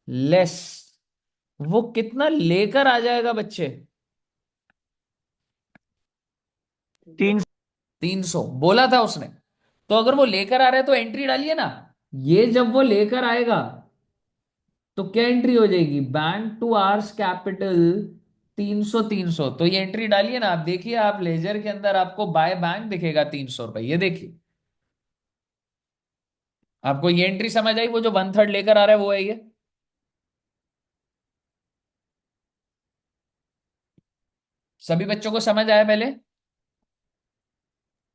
लेस वो कितना लेकर आ जाएगा बच्चे, 3। 300 बोला था उसने। तो अगर वो लेकर आ रहा है तो एंट्री डालिए ना। ये जब वो लेकर आएगा तो क्या एंट्री हो जाएगी, बैंक टू आर्स कैपिटल 300, 300। तो ये एंट्री डालिए ना, आप देखिए, आप लेजर के अंदर आपको बाय बैंक दिखेगा 300 रुपए, ये देखिए। आपको ये एंट्री समझ आई, वो जो 1/3 लेकर आ रहा है वो है ये। सभी बच्चों को समझ आया पहले।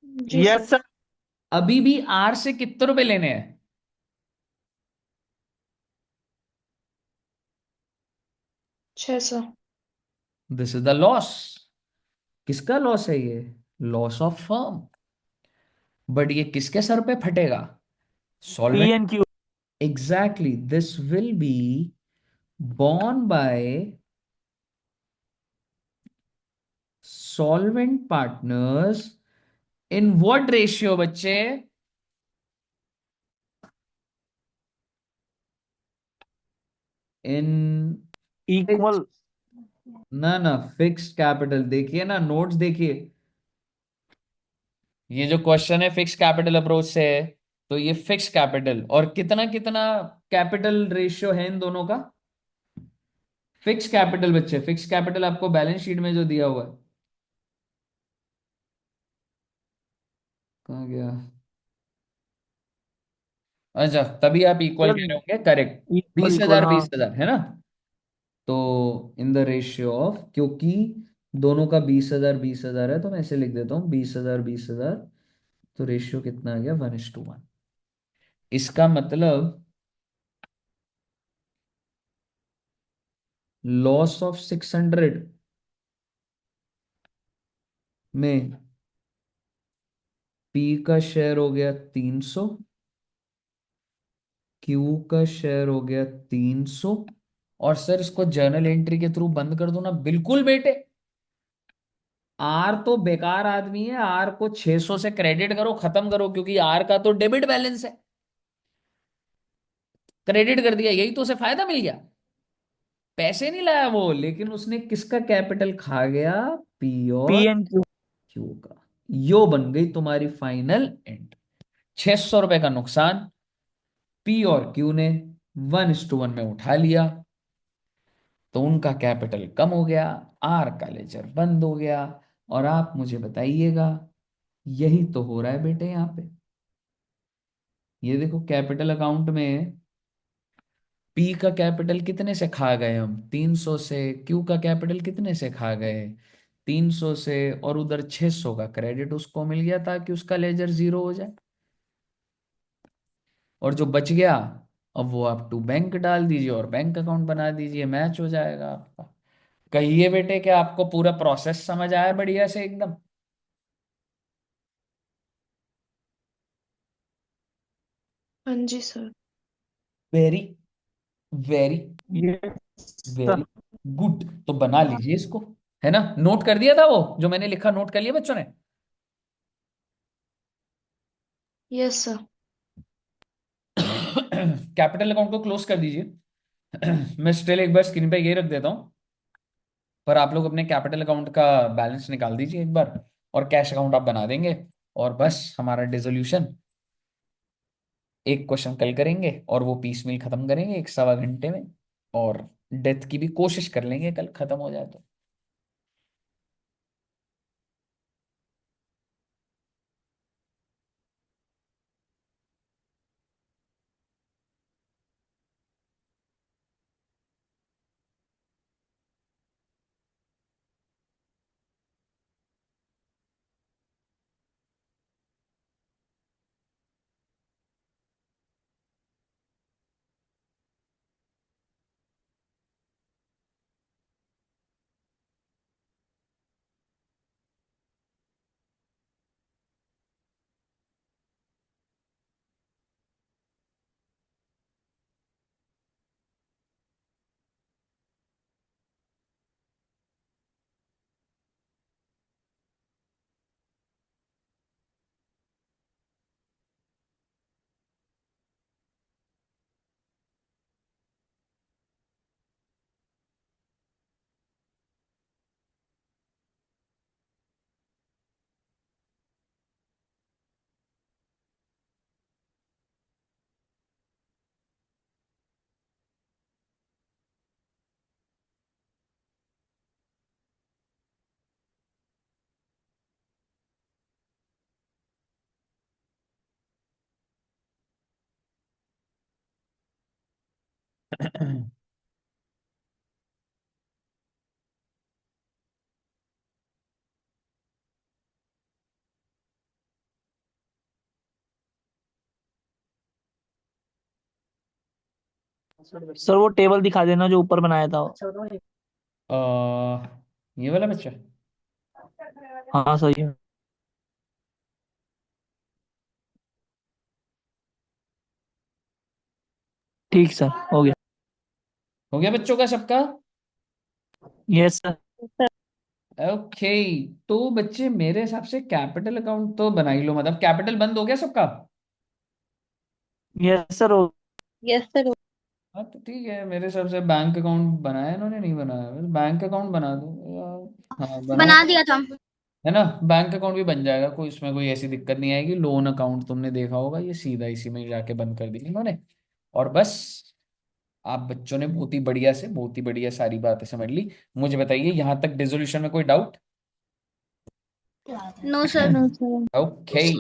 जी यस सर. सर। अभी भी आर से कितने रुपए लेने हैं, 600. This is the loss. किसका लॉस है ये, लॉस ऑफ फर्म। बट ये किसके सर पे फटेगा, P solvent. N Q. Exactly, this will be borne by solvent partners. In what ratio बच्चे, इन, इक्वल। ना ना, फिक्स्ड कैपिटल देखिए ना, नोट्स देखिए। ये जो क्वेश्चन है फिक्स कैपिटल अप्रोच से है, तो ये फिक्स कैपिटल और कितना कितना कैपिटल रेशियो है इन दोनों का, फिक्स कैपिटल बच्चे, फिक्स कैपिटल आपको बैलेंस शीट में जो दिया हुआ है, कहाँ गया। अच्छा, तभी आप इक्वल कह रहे होंगे, करेक्ट। इक्वल बीस इक्वल हजार हाँ। 20,000 है ना। तो इन द रेशियो ऑफ, क्योंकि दोनों का 20,000 है, तो मैं ऐसे लिख देता हूँ 20,000 तो रेशियो कितना आ गया, 1:1। इसका मतलब लॉस ऑफ 600 में पी का शेयर हो गया 300, क्यू का शेयर हो गया 300। और सर इसको जर्नल एंट्री के थ्रू बंद कर दो ना, बिल्कुल बेटे। आर तो बेकार आदमी है, आर को 600 से क्रेडिट करो, खत्म करो, क्योंकि आर का तो डेबिट बैलेंस है। क्रेडिट कर दिया, यही तो उसे फायदा मिल गया। पैसे नहीं लाया वो, लेकिन उसने किसका कैपिटल खा गया, पी पी और एंड क्यू। क्यू का। यो बन गई तुम्हारी फाइनल एंड। 600 रुपए का नुकसान पी और क्यू ने 1:1 में उठा लिया, तो उनका कैपिटल कम हो गया, आर का लेजर बंद हो गया। और आप मुझे बताइएगा, यही तो हो रहा है बेटे यहाँ पे। ये देखो कैपिटल अकाउंट में पी का कैपिटल कितने से खा गए हम, 300 से। क्यू का कैपिटल कितने से खा गए, 300 से। और उधर 600 का क्रेडिट उसको मिल गया ताकि उसका लेजर जीरो हो जाए। और जो बच गया, अब वो आप टू बैंक डाल दीजिए और बैंक अकाउंट बना दीजिए, मैच हो जाएगा आपका। कहिए बेटे, क्या आपको पूरा प्रोसेस समझ आया बढ़िया से एकदम। हाँ जी sir. Very very yes very sir. Good. तो बना लीजिए इसको, है ना। नोट कर दिया था वो जो मैंने लिखा, नोट कर लिया बच्चों ने। Yes sir. कैपिटल अकाउंट को क्लोज कर दीजिए। मैं स्टिल एक बार स्क्रीन पे ये रख देता हूँ, पर आप लोग अपने कैपिटल अकाउंट का बैलेंस निकाल दीजिए एक बार, और कैश अकाउंट आप बना देंगे। और बस हमारा डिसोल्यूशन, एक क्वेश्चन कल करेंगे और वो पीस मील खत्म करेंगे 1 सवा घंटे में। और डेथ की भी कोशिश कर लेंगे कल, खत्म हो जाए तो। सर वो टेबल दिखा देना जो ऊपर बनाया था। ये वाला बच्चा। हाँ सही है। ठीक सर, हो गया। हो गया बच्चों का सबका। Yes sir. ओके। तो बच्चे मेरे हिसाब से कैपिटल अकाउंट तो बना ही लो, मतलब कैपिटल बंद हो गया सबका। यस सर, हो। Yes sir. हाँ तो ठीक है, मेरे हिसाब से बैंक अकाउंट बनाया इन्होंने, नहीं बनाया, बस बैंक अकाउंट बना दो यार। हाँ बनाओ। बना दिया था। है ना, बैंक अकाउंट भी बन जाएगा, कोई इसमें कोई ऐसी दिक्कत नहीं आएगी। लोन अकाउंट तुमने देखा होगा, ये सीधा इसी में ही जाके बंद कर दी इन्होंने। और बस, आप बच्चों ने बहुत ही बढ़िया सारी बातें समझ ली। मुझे बताइए, यहाँ तक डिसोल्यूशन में कोई doubt? No sir. No sir. Okay.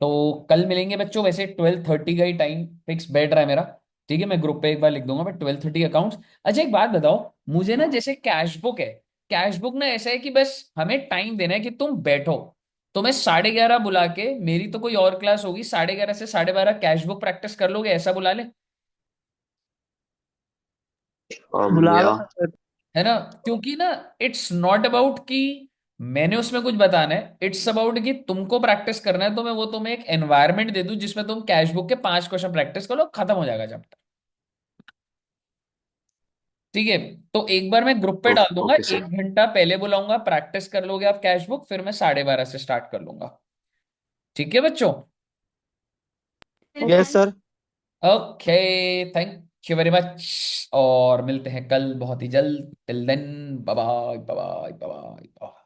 तो कल मिलेंगे बच्चों, वैसे 12:30 का ही टाइम फिक्स बैठ रहा है मेरा। ठीक है, मैं ग्रुप पे एक बार लिख दूंगा, मैं 12:30 अकाउंट्स। अच्छा एक बात बताओ मुझे ना, जैसे कैश बुक है, कैश बुक ना ऐसा है कि बस हमें टाइम देना है कि तुम बैठो, तुम्हें 11:30 बुला के, मेरी तो कोई और क्लास होगी, 11:30 से 12:30 कैश बुक प्रैक्टिस कर लोगे, ऐसा बुला ले, बुला लो या ना सर। है ना? क्योंकि ना इट्स नॉट अबाउट कि मैंने उसमें कुछ बताना है, इट्स अबाउट कि तुमको प्रैक्टिस करना है, तो मैं वो तुम्हें एक एनवायरनमेंट दे दूं जिसमें तुम कैश बुक के 5 क्वेश्चन प्रैक्टिस करो, खत्म हो जाएगा चैप्टर। ठीक है? तो एक बार मैं ग्रुप पे डाल दूंगा, ओके सर। 1 घंटा पहले बुलाऊंगा, प्रैक्टिस कर लोगे आप कैश बुक, फिर मैं 12:30 से स्टार्ट कर लूंगा। ठीक है बच्चों? Okay. Yes sir. Okay, thank you very much, और मिलते हैं कल बहुत ही जल्द। Till then, bye bye bye bye bye.